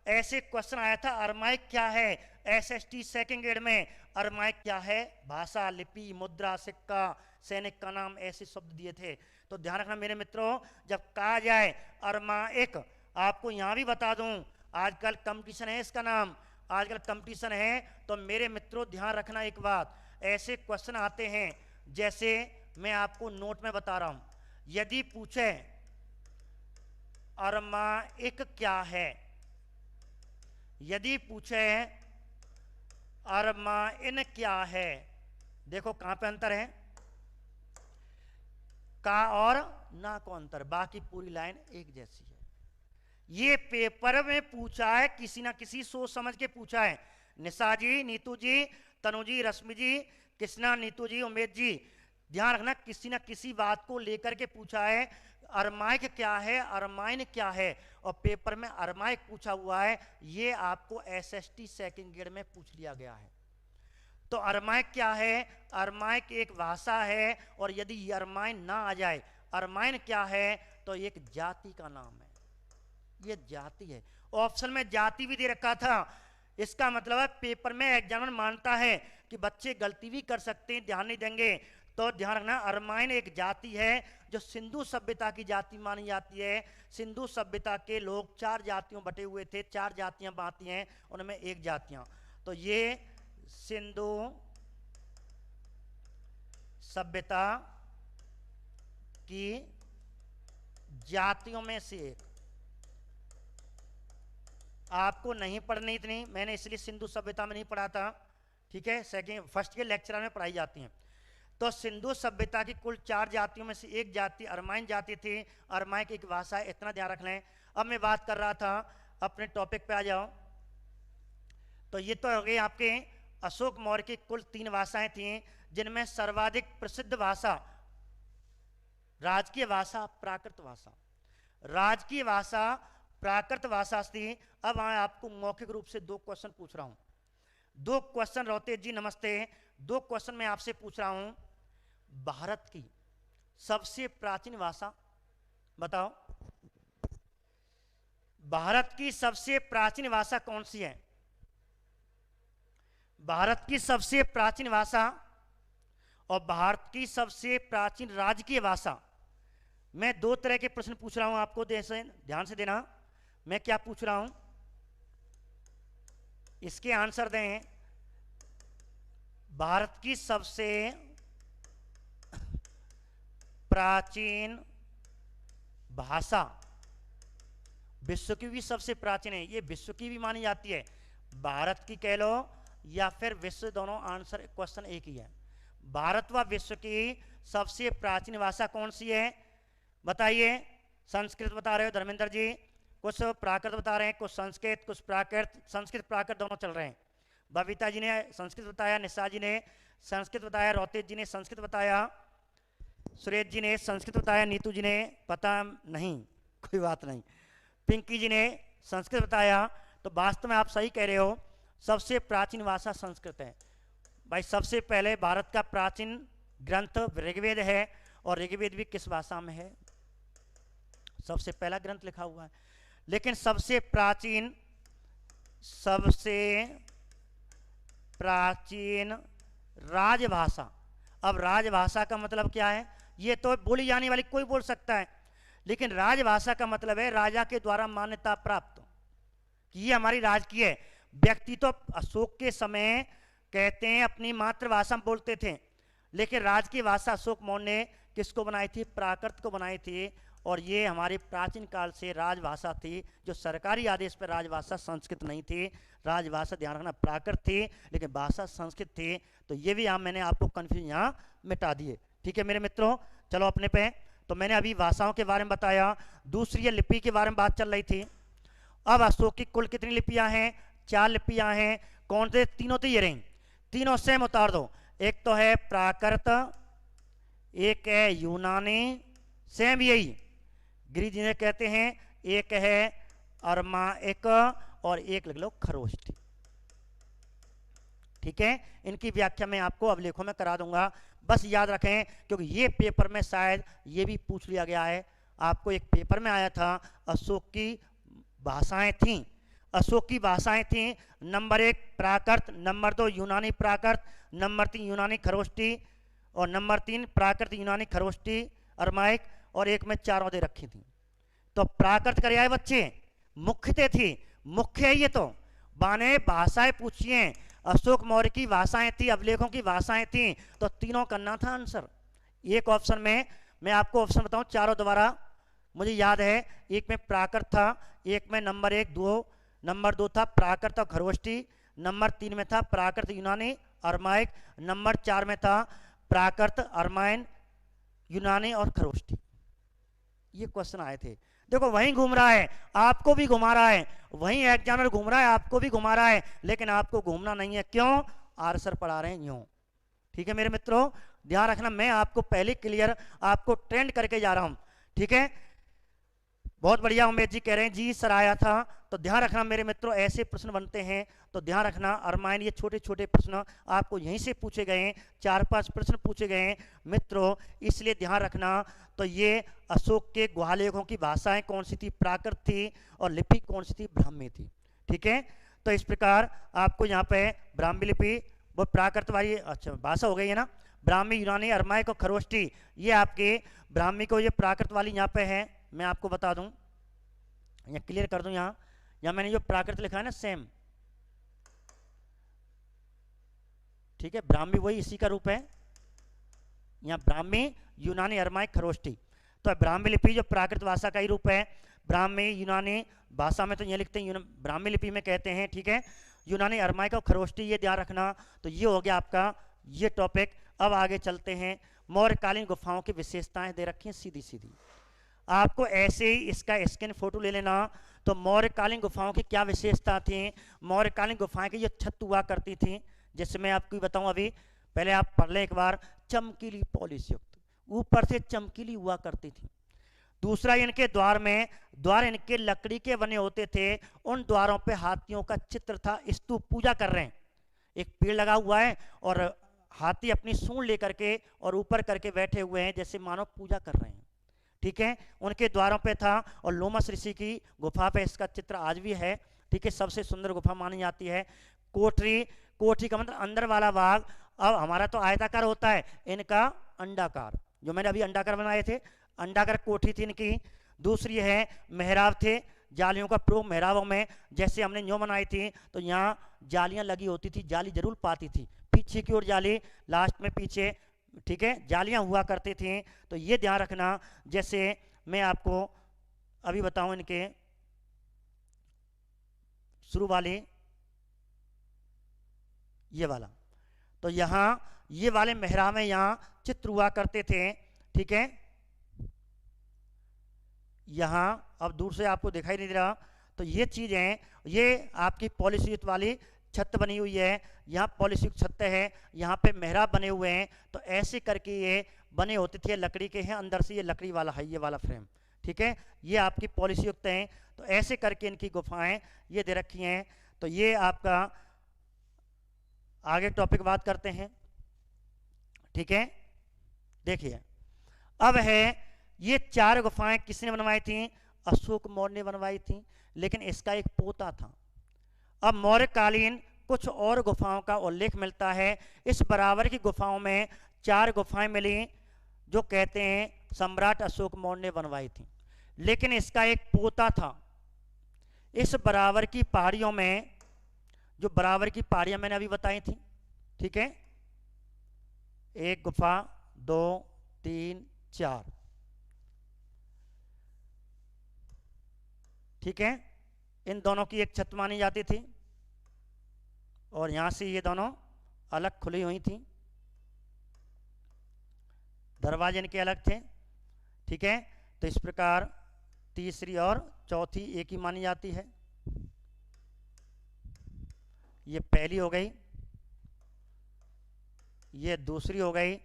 ऐसे क्वेश्चन आया था, अरमाइक क्या है, एसएसटी सेकंड ग्रेड में। अरमाइक क्या है, भाषा, लिपि, मुद्रा, सिक्का, सैनिक का नाम, ऐसे शब्द दिए थे। तो ध्यान रखना मेरे मित्रों, जब कहा जाए अरमाइक, आपको यहां भी बता दूं, आजकल कंपटीशन है इसका नाम, आजकल कंपटीशन है। तो मेरे मित्रों ध्यान रखना एक बात, ऐसे क्वेश्चन आते हैं, जैसे मैं आपको नोट में बता रहा हूं, यदि पूछे अरमाइक क्या है, यदि पूछे अरमाइन क्या है, देखो कहां पे अंतर है, का और ना को अंतर, बाकी पूरी लाइन एक जैसी है। ये पेपर में पूछा है, किसी ना किसी सोच समझ के पूछा है। निशा जी, नीतू जी, तनु जी, रश्मि जी, कृष्णा, नीतू जी, उमेश जी, ध्यान रखना, किसी ना किसी बात को लेकर के पूछा है, अरमाइक क्या है, अरमाइन क्या है, और पेपर में अरमाइक पूछा हुआ है। ये आपको एसएसटी सेकंड ग्रेड में पूछ लिया गया है। तो अरमाइक क्या है, अरमाइक एक भाषा है, और यदि अरमाइन ना आ जाए, अरमाइन क्या है, तो एक जाति का नाम है, ये जाति है। ऑप्शन में जाति भी दे रखा था, इसका मतलब है पेपर में एग्जामिनर मानता है कि बच्चे गलती भी कर सकते हैं, ध्यान नहीं देंगे। तो ध्यान रखना, अरमाइन एक जाति है जो सिंधु सभ्यता की जाति मानी जाती है। सिंधु सभ्यता के लोग 4 जातियों बटे हुए थे, 4 जातियां बांटी हैं, उनमें एक जातियां, तो ये सिंधु सभ्यता की जातियों में से एक। आपको नहीं पढ़नी इतनी, मैंने इसलिए सिंधु सभ्यता में नहीं पढ़ा था, ठीक है, सेकंड फर्स्ट के लेक्चर में पढ़ाई जाती हैं। तो सिंधु सभ्यता की कुल 4 जातियों में से एक जाति अरमाइन जाति थी। अरमाइक एक भाषा है, इतना ध्यान रख लें। अब मैं बात कर रहा था, अपने टॉपिक पे आ जाओ। तो ये तो हो गई आपके अशोक मौर्य की कुल 3 भाषाएं थी, जिनमें सर्वाधिक प्रसिद्ध भाषा, राजकीय भाषा, प्राकृत भाषा, राजकीय भाषा प्राकृत भाषा थी। अब मैं आपको मौखिक रूप से 2 क्वेश्चन पूछ रहा हूं, 2 क्वेश्चन, रोहतेज जी नमस्ते, 2 क्वेश्चन मैं आपसे पूछ रहा हूं। भारत की सबसे प्राचीन भाषा बताओ, भारत की सबसे प्राचीन भाषा कौन सी है, भारत की सबसे प्राचीन भाषा और भारत की सबसे प्राचीन राजकीय भाषा। मैं 2 तरह के प्रश्न पूछ रहा हूं आपको, ध्यान से देना, मैं क्या पूछ रहा हूं, इसके आंसर दें। भारत की सबसे प्राचीन भाषा, विश्व की भी सबसे प्राचीन है, ये विश्व की भी मानी जाती है, भारत की कह लो या फिर विश्व, दोनों आंसर क्वेश्चन एक ही है। भारत व विश्व की सबसे प्राचीन भाषा कौन सी है बताइए, संस्कृत बता रहे हो धर्मेंद्र जी, कुछ प्राकृत बता रहे हैं, कुछ संस्कृत, कुछ प्राकृत, संस्कृत प्राकृत दोनों चल रहे हैं। बबीता जी ने संस्कृत बताया, निशा जी ने संस्कृत बताया, रोतेश जी ने संस्कृत बताया, सुरेश जी ने संस्कृत बताया, नीतू जी ने पता नहीं, कोई बात नहीं, पिंकी जी ने संस्कृत बताया। तो वास्तव में आप सही कह रहे हो, सबसे प्राचीन भाषा संस्कृत है भाई। सबसे पहले भारत का प्राचीन ग्रंथ ऋग्वेद है, और ऋग्वेद भी किस भाषा में है? सबसे पहला ग्रंथ लिखा हुआ है। लेकिन सबसे प्राचीन राजभाषा, अब राजभाषा का मतलब क्या है? ये तो बोली जाने वाली कोई बोल सकता है, लेकिन राजभाषा का मतलब है राजा के द्वारा मान्यता प्राप्त, कि ये हमारी राजकीय है। व्यक्ति तो अशोक के समय कहते हैं अपनी मातृभाषा में बोलते थे, लेकिन राजकीय भाषा अशोक मौर्य ने किसको बनाई थी? प्राकृत को बनाई थी। और ये हमारे प्राचीन काल से राजभाषा थी, जो सरकारी आदेश पर राजभाषा संस्कृत नहीं थी, राजभाषा ध्यान रखना प्राकृत थी, लेकिन भाषा संस्कृत थी। तो ये भी मैंने आपको कन्फ्यूजन यहाँ मिटा दिए। ठीक है मेरे मित्रों, चलो अपने पे। तो मैंने अभी भाषाओं के बारे में बताया, दूसरी लिपि के बारे में बात चल रही थी। अब अशोक की कुल कितनी लिपियां हैं? 4 लिपियां हैं। कौन से? तीनों तो ये रही, तीनों सेम उतार दो। एक तो है प्राकृत, एक है यूनानी, सेम यही गिरी जी ने कहते हैं, एक है अरमाइक, और एक लिख लो खरोष्ठी। ठीक है, इनकी व्याख्या मैं आपको अवलेखों में करा दूंगा, बस याद रखें, क्योंकि ये पेपर में शायद ये भी पूछ लिया गया है। आपको एक पेपर में आया था, अशोक की भाषाएं थीं, अशोक की भाषाएं थीं, नंबर 1 प्राकृत, नंबर 2 यूनानी प्राकृत, नंबर 3 यूनानी खरोष्ठी, और नंबर 3 प्राकृत यूनानी खरोष्ठी अरमाइक, और एक में 4 दे रखी थी। तो प्राकृत कर आए बच्चे, मुख्यते थी, मुख्य है ये। तो बाने भाषाएं पूछिए, अशोक मौर्य की भाषाएं थी, अभिलेखों की भाषाएं थी, तो तीनों करना था आंसर। एक ऑप्शन में मैं आपको ऑप्शन बताऊं, चारों दोबारा मुझे याद है, एक में प्राकृत था, एक में नंबर 2 था प्राकृत और खरोष्ठी, नंबर 3 में था प्राकृत यूनानी अरमाइक, नंबर 4 में था प्राकृत अरमाइन यूनानी और खरोष्ठी। ये क्वेश्चन आए थे। देखो वहीं घूम रहा है, आपको भी घुमा रहा है, वहीं एग्जामिनर घूम रहा है, आपको भी घुमा रहा है, लेकिन आपको घूमना नहीं है। क्यों? आंसर पढ़ा रहे हैं यूं। ठीक है मेरे मित्रों, ध्यान रखना, मैं आपको पहले क्लियर आपको ट्रेंड करके जा रहा हूं। ठीक है, बहुत बढ़िया। उमेश जी कह रहे हैं जी सर आया था। तो ध्यान रखना मेरे मित्रों, ऐसे प्रश्न बनते हैं, तो ध्यान रखना। अरमाइन, ये छोटे छोटे प्रश्न आपको यहीं से पूछे गए हैं, 4-5 प्रश्न पूछे गए हैं मित्रों, इसलिए ध्यान रखना। तो ये अशोक के गुहालेखों की भाषाएं कौन सी थी? प्राकृत थी, और लिपि कौन सी थी? ब्राह्मी थी। ठीक है, तो इस प्रकार आपको यहाँ पे ब्राह्मी लिपि, वो प्राकृत वाली अच्छा भाषा हो गई है ना, ब्राह्मी यूनानी अरमाइक और खरोष्ठी, ये आपके ब्राह्मी को, ये प्राकृत वाली यहाँ पे है। मैं आपको बता दूं, यहाँ क्लियर कर दूं, यहाँ मैंने जो प्राकृत लिखा है ना सेम, ठीक है, ब्राह्मी वही इसी का रूप है। यहाँ ब्राह्मी यूनानी अरमाइक खरोष्ठी, तो ब्राह्मी लिपि जो प्राकृत भाषा का ही रूप है। ब्राह्मी यूनानी भाषा में तो ये लिखते हैं, ब्राह्मी लिपि में कहते हैं। ठीक है, यूनानी अरमाइक और खरोष्ठी, ये ध्यान रखना। तो ये हो गया आपका ये टॉपिक। अब आगे चलते हैं, मौर्यकालीन गुफाओं की विशेषताएं दे रखी हैं सीधी सीधी, आपको ऐसे ही इसका स्कैन फोटो ले लेना। तो मौर्यकालीन गुफाओं की क्या विशेषता थी? मौर्यकालीन गुफाएं की जो छत हुआ करती थी, जैसे मैं आपको बताऊं, अभी पहले आप पढ़ लें एक बार, चमकीली पॉलिश युक्त, ऊपर से चमकीली हुआ करती थी। दूसरा, इनके द्वार इनके लकड़ी के बने होते थे, उन द्वारों पे हाथियों का चित्र था। स्तूप, पूजा कर रहे हैं, एक पेड़ लगा हुआ है और हाथी अपनी सूंड लेकर के और ऊपर करके बैठे हुए हैं, जैसे मानो पूजा कर रहे हैं। ठीक है, उनके द्वारों पे था। और लोमस ऋषि की गुफा पे इसका चित्र आज भी है। ठीक है, सबसे सुंदर गुफा मानी जाती है। कोठरी का मतलब अंदर वाला भाग। अब हमारा तो आयताकार होता है, इनका अंडाकार, जो मैंने अभी अंडाकार बनाए थे, अंडाकार कोठी थी इनकी। दूसरी है मेहराब थे, जालियों का प्रयोग मेहराबों में, जैसे हमने न्यू बनाई थी, तो यहाँ जालियां लगी होती थी, जाली जरूर पाती थी, पीछे की ओर जाली, लास्ट में पीछे। ठीक है, जालियां हुआ करती थी। तो ये ध्यान रखना। जैसे मैं आपको अभी बताऊं, इनके शुरू वाले ये वाला, तो यहां ये वाले मेहराब में यहां चित्र हुआ करते थे। ठीक है, यहाँ अब दूर से आपको दिखाई नहीं दे रहा, तो ये चीज़ें, ये आपकी पॉलिसीयुक्त वाली छत बनी हुई है, यहाँ पॉलिसीयुक्त छत है, यहाँ पे मेहराब बने हुए हैं। तो ऐसे करके ये बने होते थे, लकड़ी के हैं, अंदर से ये लकड़ी वाला है, ये वाला फ्रेम, ठीक है। ये आपकी पॉलिसीयुक्त हैं। तो ऐसे करके इनकी गुफाएं ये दे रखी हैं। तो ये आपका आगे टॉपिक बात करते हैं, ठीक है। देखिए अब है, ये 4 गुफाएं किसने बनवाई थी? अशोक मौर्य ने बनवाई थी, लेकिन इसका एक पोता था। अब मौर्यकालीन कुछ और गुफाओं का उल्लेख मिलता है। इस बराबर की गुफाओं में 4 गुफाएं मिली जो कहते हैं सम्राट अशोक मौर्य ने बनवाई थी, लेकिन इसका एक पोता था। इस बराबर की पहाड़ियों में, जो बराबर की पहाड़ियां मैंने अभी बताई थी, ठीक है, 1 गुफा, 2, 3, 4, ठीक है। इन दोनों की एक छत मानी जाती थी और यहां से ये दोनों अलग खुली हुई थी, दरवाजे इनके अलग थे, ठीक है। तो इस प्रकार तीसरी और चौथी एक ही मानी जाती है। ये पहली हो गई, ये दूसरी हो गई,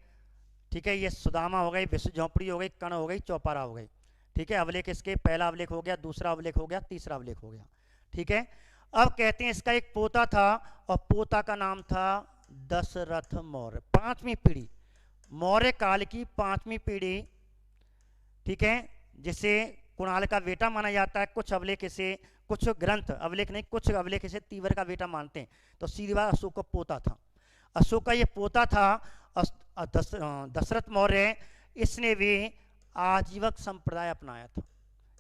ठीक है। ये सुदामा हो गई, विश्व झोंपड़ी हो गई, कण हो गई, चौपारा हो गई, ठीक है। अवलेख इसके पहला अवलेख हो गया, दूसरा अवलेख हो गया, तीसरा अवलेख हो गया, ठीक है। अब कहते हैं इसका एक पोता था और पोता का नाम था दशरथ मौर्य। 5वीं पीढ़ी, मौर्य काल की 5वीं पीढ़ी, ठीक है, जिसे कुणाल का बेटा माना जाता है। कुछ अवलेख इसे, कुछ ग्रंथ, अवलेख नहीं, कुछ अवलेख इसे तीवर का बेटा मानते हैं। तो सीधी बात, अशोक का पोता था। अशोक का ये पोता था दशरथ मौर्य। इसने भी आजीवक संप्रदाय अपनाया था।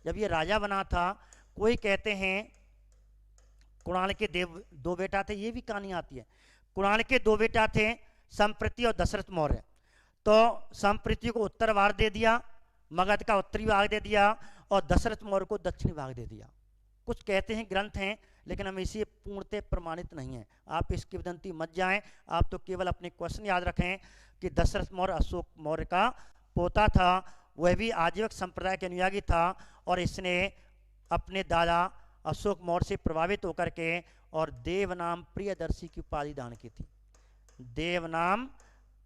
जब ये राजा बना था, कोई कहते हैं कुणाल के 2 बेटा थे, ये भी कहानी आती है। कुणाल के 2 बेटा थे, संप्रति और दशरथ मौर्य। तो संप्रति को उत्तर भाग दे दिया, मगध का उत्तरी भाग दे दिया, और दशरथ मौर्य को दक्षिणी भाग दे दिया। कुछ कहते हैं, ग्रंथ हैं, लेकिन हम इसे पूर्णतः प्रमाणित नहीं है। आप इसकी विदंती मत जाएं, आप तो केवल अपने क्वेश्चन याद रखें कि दशरथ मौर्य अशोक मौर्य का पोता था। वह भी आजीवक संप्रदाय के अनुयायी था और इसने अपने दादा अशोक मौर्य से प्रभावित होकर के और देवनाम प्रियदर्शी की उपाधि दान की थी। देवनाम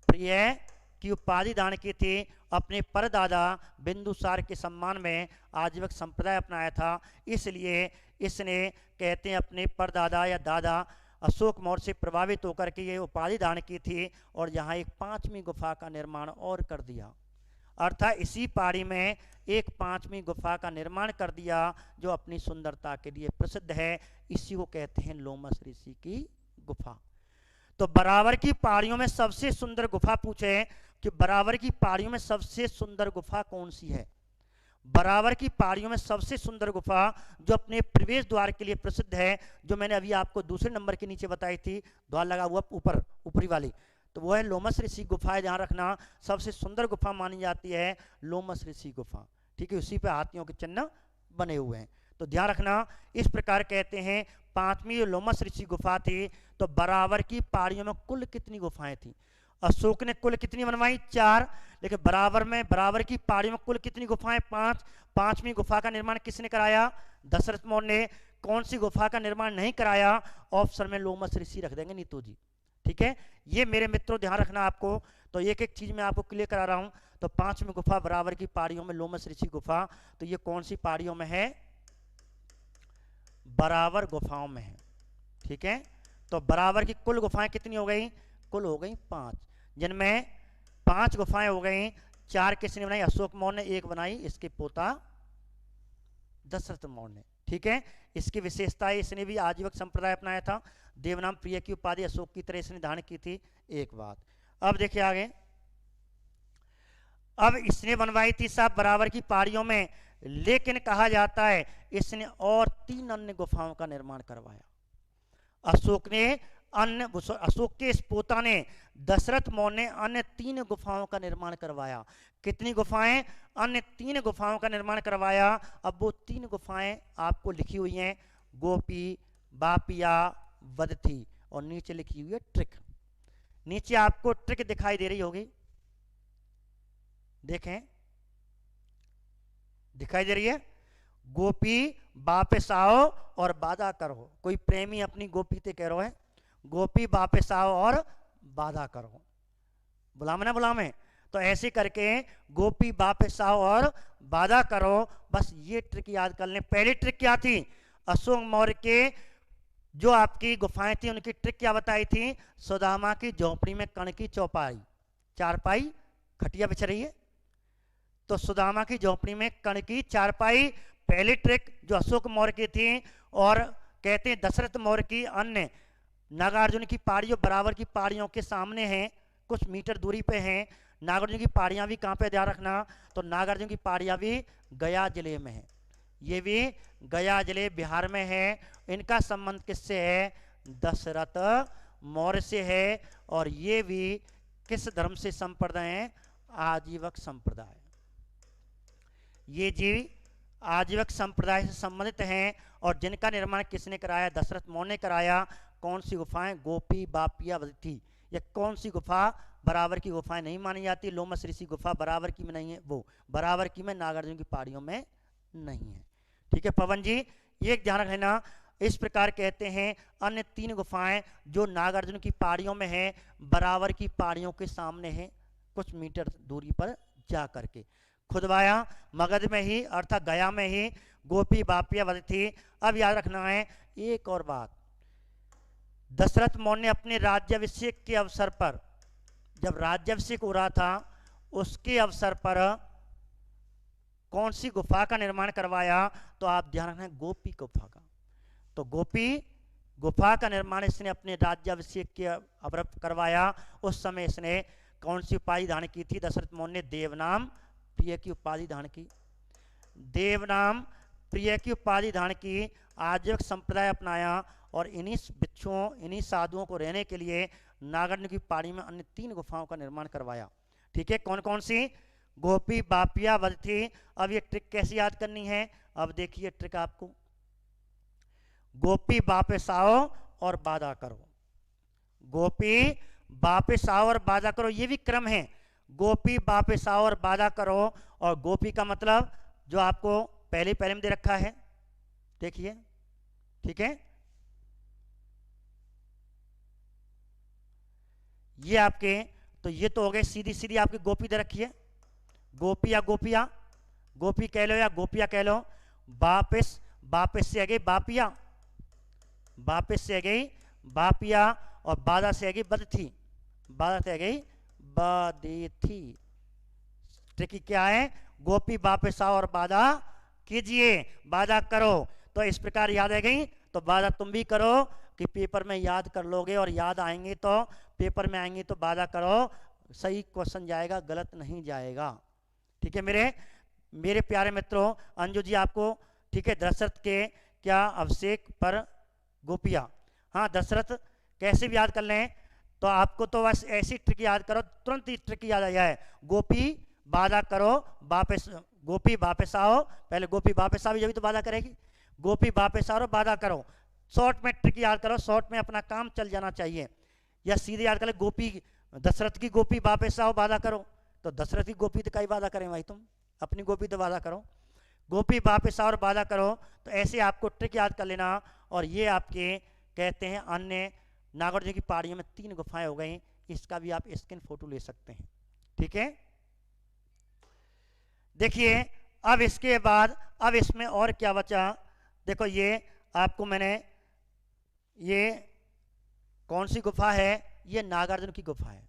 प्रिय की उपाधि दान की थी। अपने परदादा बिंदुसार के सम्मान में आजीवक संप्रदाय अपनाया था। इसलिए इसने, कहते हैं, अपने परदादा या दादा अशोक मौर्य से प्रभावित होकर के ये उपाधि दान की थी और यहाँ एक 5वीं गुफा का निर्माण और कर दिया। अर्थात इसी पहाड़ी में एक 5वीं गुफा का निर्माण कर दिया जो अपनी सुंदरता के लिए प्रसिद्ध है। इसी को कहते हैं लोमस ऋषि की गुफा। तो बराबर की पहाड़ियों में सबसे सुंदर गुफा पूछे कि बराबर की पहाड़ियों में सबसे सुंदर गुफा कौन सी है? बराबर की पहाड़ियों में सबसे सुंदर गुफा जो अपने प्रवेश द्वार के लिए प्रसिद्ध है, जो मैंने अभी आपको दूसरे नंबर के नीचे बताई थी, द्वार लगा हुआ ऊपर ऊपरी वाली, तो वो है लोमस ऋषि गुफा है। ध्यान रखना, सबसे सुंदर गुफा मानी जाती है लोमस ऋषि गुफा, ठीक है। उसी पे हाथियों के चिन्ह बने हुए हैं, तो ध्यान रखना। इस प्रकार कहते हैं 5वीं लोमस ऋषि गुफा थी। तो बराबर की पहाड़ियों में कुल कितनी गुफाएं थी? अशोक ने कुल कितनी बनवाई? 4। लेकिन बराबर की पहाड़ियों में कुल कितनी गुफाएं? 5। 5वीं गुफा का निर्माण किसने कराया? दशरथ मौर्य ने। कौन सी गुफा का निर्माण नहीं कराया? ऑप्शन में लोमस ऋषि रख देंगे नीतू जी, ठीक है। ये मेरे मित्रों ध्यान रखना आपको। तो एक एक चीज मैं आपको क्लियर करा रहा हूं। तो 5वीं गुफा बराबर की पहाड़ियों में लोमस ऋषि गुफा, तो ये कौन सी पहाड़ियों में है? बराबर गुफाओं में है, ठीक है। तो बराबर की कुल गुफाएं कितनी हो गई? कुल हो गई 5, जिनमें 5 गुफाएं हो गई। 4 किसने बनाई? अशोक मौर्य ने। 1 बनाई इसके पोता दशरथ मौर्य ने, ठीक है। इसकी विशेषता है, इसने भी आजीवक संप्रदाय अपनाया था। देवनाम प्रिय की उपाधि अशोक की तरह इसने धारण की थी। एक बात। अब देखिए आगे, अब इसने बनवाई थी साहब बराबर की पहाड़ियों में, लेकिन कहा जाता है इसने और 3 अन्य गुफाओं का निर्माण करवाया। अशोक के इस पोता ने, दशरथ मौर्य ने, अन्य 3 गुफाओं का निर्माण करवाया। कितनी गुफाएं? अन्य 3 गुफाओं का निर्माण करवाया। अब वो 3 गुफाएं आपको लिखी हुई हैं, गोपी, बापिया, वदथी, और नीचे लिखी हुई है ट्रिक। नीचे आपको ट्रिक दिखाई दे रही होगी, देखें, दिखाई दे रही है। गोपी वापस आओ और वादा करो। कोई प्रेमी अपनी गोपी से कह रहा है गोपी वापस आओ और वादा करो, बुलावे ना बुलावे। तो ऐसे करके गोपी वापस आओ और वादा करो। बस ये ट्रिक याद कर लें। पहली ट्रिक क्या थी? अशोक मौर्य के जो आपकी गुफाएं थी उनकी ट्रिक क्या बताई थी? सुदामा की झोपड़ी में कण की चौपाई, चारपाई, खटिया बिछ रही है, तो सुदामा की झोपड़ी में कण की चारपाई पहली ट्रिक जो अशोक मौर्य की थी। और कहते हैं दशरथ मौर्य की अन्य नागार्जुन की पहाड़ियों बराबर की पहाड़ियों के सामने हैं, कुछ मीटर दूरी पे हैं। नागार्जुन की पहाड़ियां भी कहाँ पे ध्यान रखना, तो नागार्जुन की पहाड़ियां भी गया जिले में है, ये भी गया जिले बिहार में है। इनका संबंध किससे है? दशरथ मौर्य से है। और ये भी किस धर्म से संप्रदाय है? आजीवक संप्रदाय। ये जी आजीवक संप्रदाय से संबंधित हैं। और जिनका निर्माण किसने कराया? दशरथ मौर्य ने कराया। कौन सी गुफाएं? गोपी, बापिया, वदिति। ये कौन सी गुफा बराबर की गुफाएं नहीं मानी जाती? लोमस ऋषि गुफा बराबर की में नहीं है, वो बराबर की में नागार्जुन की पहाड़ियों में नहीं है। ठीक है पवन जी, ये ध्यान रखना। इस प्रकार कहते हैं अन्य 3 गुफाएं जो नागार्जुन की पहाड़ियों में है, बराबर की पहाड़ियों के सामने है, कुछ मीटर दूरी पर जा करके। खुदवाया मगध में ही अर्थात गया में ही गोपी, बापिया, वदिति। अब याद रखना है एक और बात, दशरथ मौर्य ने अपने राज्याभिषेक के अवसर पर, जब राज्याभिषेक हो रहा था उसके अवसर पर कौन सी गुफा का निर्माण करवाया? तो आप ध्यान रखना, गोपी गुफा का। तो गोपी गुफा का निर्माण इसने अपने राज्याभिषेक के अवसर करवाया। उस समय इसने कौन सी उपाधि धारण की थी? दशरथ मौर्य ने देवनाम प्रिय की उपाधि धारण की, देवनाम प्रिय की उपाधि धारण की, आजीवक संप्रदाय अपनाया। और इन्हीं बिच्छुओं, इन्हीं साधुओं को रहने के लिए नागार्जुन की पहाड़ी में अन्य 3 गुफाओं का निर्माण करवाया। ठीक है, कौन कौन सी? गोपी, बापिया, वदिति। अब ये ट्रिक कैसे याद करनी है? अब देखिए ट्रिक आपको, गोपी वापस आओ और वादा करो, गोपी वापस आओ और वादा करो, ये भी क्रम है। गोपी वापस आओ और वादा करो। और गोपी का मतलब जो आपको पहले में दे रखा है, देखिए, ठीक है, ये आपके, तो ये तो हो गए सीधी सीधी आपकी गोपी दे रखी है, गोपी या गोपिया, गोपी कह लो या गोपिया कह लो। वापस, वापस से आ गई बापिया, वापस से आ गई बापिया। और बाधा से आ गई बदथी, बाधा से आ गई बदिथी। ट्रिक क्या है? गोपी वापस आओ और वादा कीजिए, वादा करो। तो इस प्रकार याद आ गई, तो वादा तुम भी करो कि पेपर में याद कर लोगे, और याद आएंगे तो पेपर में आएंगे तो वादा करो, सही क्वेश्चन जाएगा, गलत नहीं जाएगा। ठीक है मेरे प्यारे मित्रों, अंजू जी आपको, ठीक है, दशरथ के क्या अभिषेक पर गोपिया, हाँ दशरथ कैसे भी याद कर लें, तो आपको तो बस ऐसी ट्रिक याद करो, तुरंत ही ट्रिक याद आ जाए। गोपी वादा करो, वापस, गोपी वापस आओ, पहले गोपी वापस आओ जब तो वादा करेगी, गोपी वापस आओ वादा करो। शॉर्ट में ट्रिक याद करो, शॉर्ट में अपना काम चल जाना चाहिए। या सीधे याद कर ले, गोपी, दशरथ की गोपी वापस आओ वादा करो, तो दशरथ की गोपी तो कई वादा करें भाई, तुम अपनी गोपी तो वादा करो, गोपी वापस आओ और वादा करो। तो ऐसे आपको ट्रिक याद कर लेना। और ये आपके कहते हैं अन्य नागार्जुन की पहाड़ियों में 3 गुफाएं हो गई, इसका भी आप स्क्रीन फोटो ले सकते हैं। ठीक है, देखिए अब इसके बाद, अब इसमें और क्या बचा, देखो ये आपको मैंने, ये कौन सी गुफा है? ये नागार्जुन की गुफा है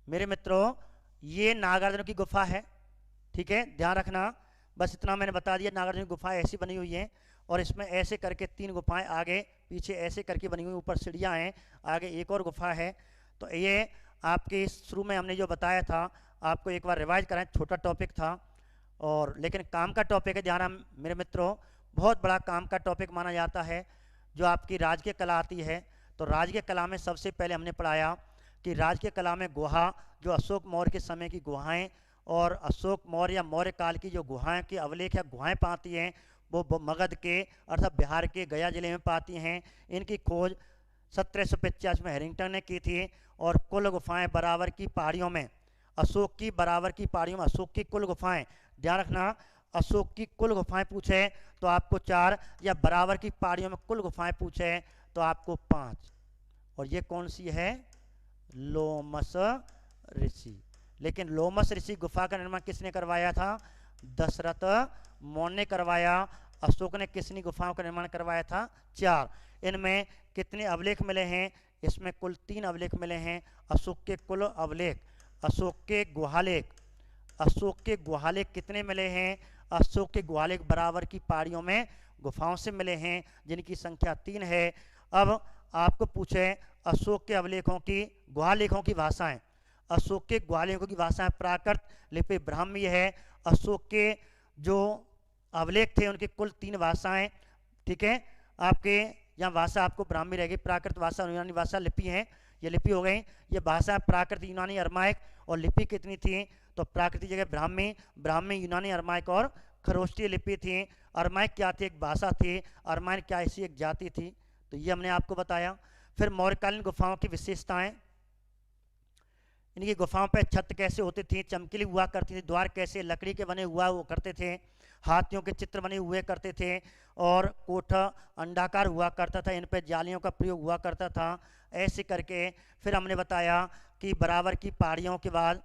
मेरे मित्रों, ये नागार्जुन की गुफा है। ठीक है, ध्यान रखना, बस इतना मैंने बता दिया। नागार्जुन की गुफा ऐसी बनी हुई है, और इसमें ऐसे करके 3 गुफाएं आगे पीछे ऐसे करके बनी हुई, ऊपर सीढ़ियां हैं, आगे एक और गुफा है। तो ये आपके शुरू में हमने जो बताया था, आपको एक बार रिवाइज कराएं, छोटा टॉपिक था और लेकिन काम का टॉपिक है। ध्यान मेरे मित्रों, बहुत बड़ा काम का टॉपिक माना जाता है। जो आपकी राजकीय कला आती है, तो राजकीय कला में सबसे पहले हमने पढ़ाया कि राजकीय कला में गुहा, जो अशोक मौर्य के समय की गुहाएं और अशोक मौर्य या मौर्य काल की जो गुहाएं की अवलेख या गुहाएं पाती हैं, वो मगध के अर्थात बिहार के गया जिले में पाती हैं। इनकी खोज 1785 में हैरिंगटन ने की थी। और कुल गुफाएं बराबर की पहाड़ियों में, अशोक की बराबर की पहाड़ियों में अशोक की कुल गुफाएं, ध्यान रखना, अशोक की कुल गुफाएं पूछे तो आपको 4, या बराबर की पहाड़ियों में कुल गुफाएं पूछे तो आपको 5। और ये कौन सी है? लोमस ऋषि। लेकिन लोमस ऋषि गुफा का निर्माण किसने करवाया था? दशरथ मौर्य ने करवाया। अशोक ने कितनी गुफाओं का निर्माण करवाया था? 4। इनमें कितने अभिलेख मिले हैं? इसमें कुल 3 अभिलेख मिले हैं। अशोक के कुल अभिलेख, अशोक के गुहालेख, अशोक के गुहालेख कितने मिले हैं? अशोक के गुहालेख बराबर की पहाड़ियों में गुफाओं से मिले हैं, जिनकी संख्या 3 है। अब आपको पूछे अशोक के अभिलेखों की, गुहालेखों की भाषाएं। अशोक के गुहालेखों की भाषाएं प्राकृत, लिपि, ब्राह्मी है। अशोक के जो अभिलेख थे उनकी कुल 3 भाषाएं, ठीक है। आपके यहाँ भाषा आपको ब्राह्मी रहेगी, प्राकृत भाषा, यूनानी भाषा, लिपि है। ये लिपि हो गई। ये भाषा प्राकृत, यूनानी, अरमाइक। और लिपि कितनी थी? तो प्राकृत की जगह ब्राह्मी, ब्राह्मी, यूनानी, अरमाइक और खरोष्टीय लिपि थी। अरमाइक क्या थी? एक भाषा थी। अरमाइक क्या ऐसी एक जाति थी। तो ये हमने आपको बताया। फिर मौर्यकालीन गुफाओं की विशेषताएं। इनकी गुफाओं पर छत कैसे होती थी? चमकीली हुआ करती थी। द्वार कैसे? लकड़ी के बने हुआ वो करते थे। हाथियों के चित्र बने हुए करते थे। और कोठा अंडाकार हुआ करता था। इन पर जालियों का प्रयोग हुआ करता था। ऐसे करके फिर हमने बताया कि बराबर की पहाड़ियों के बाद,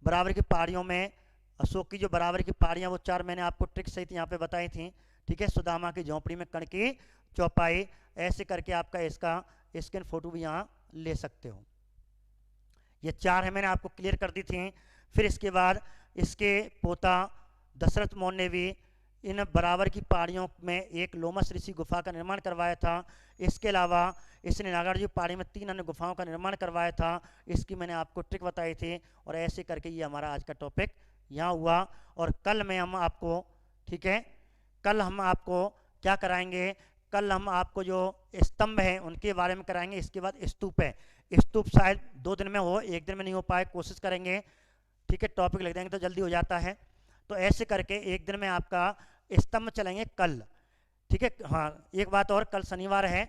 बराबर की पहाड़ियों में अशोक की जो बराबर की पहाड़ियाँ, वो 4 मैंने आपको ट्रिक सहित यहाँ पे बताई थी, ठीक है। सुदामा की झोंपड़ी में कण की चौपाई। ऐसे करके आपका इसका स्क्रीन फोटो भी यहाँ ले सकते हो। ये 4 है, मैंने आपको क्लियर कर दी थी। फिर इसके बाद इसके पोता दशरथ मौर्य ने भी इन बराबर की पहाड़ियों में एक लोमस ऋषि गुफा का निर्माण करवाया था। इसके अलावा इसने नागार्जुन पहाड़ी में 3 अन्य गुफाओं का निर्माण करवाया था। इसकी मैंने आपको ट्रिक बताई थी। और ऐसे करके ये हमारा आज का टॉपिक यहाँ हुआ। और कल में हम आपको, ठीक है, कल हम आपको क्या कराएंगे? कल हम आपको जो स्तंभ हैं उनके बारे में कराएंगे। इसके बाद स्तूप है। स्तूप शायद 2 दिन में हो, 1 दिन में नहीं हो पाए, कोशिश करेंगे, ठीक है। टॉपिक लिख देंगे तो जल्दी हो जाता है। तो ऐसे करके 1 दिन में आपका स्तंभ चलेंगे कल, ठीक है। हाँ, एक बात और, कल शनिवार है,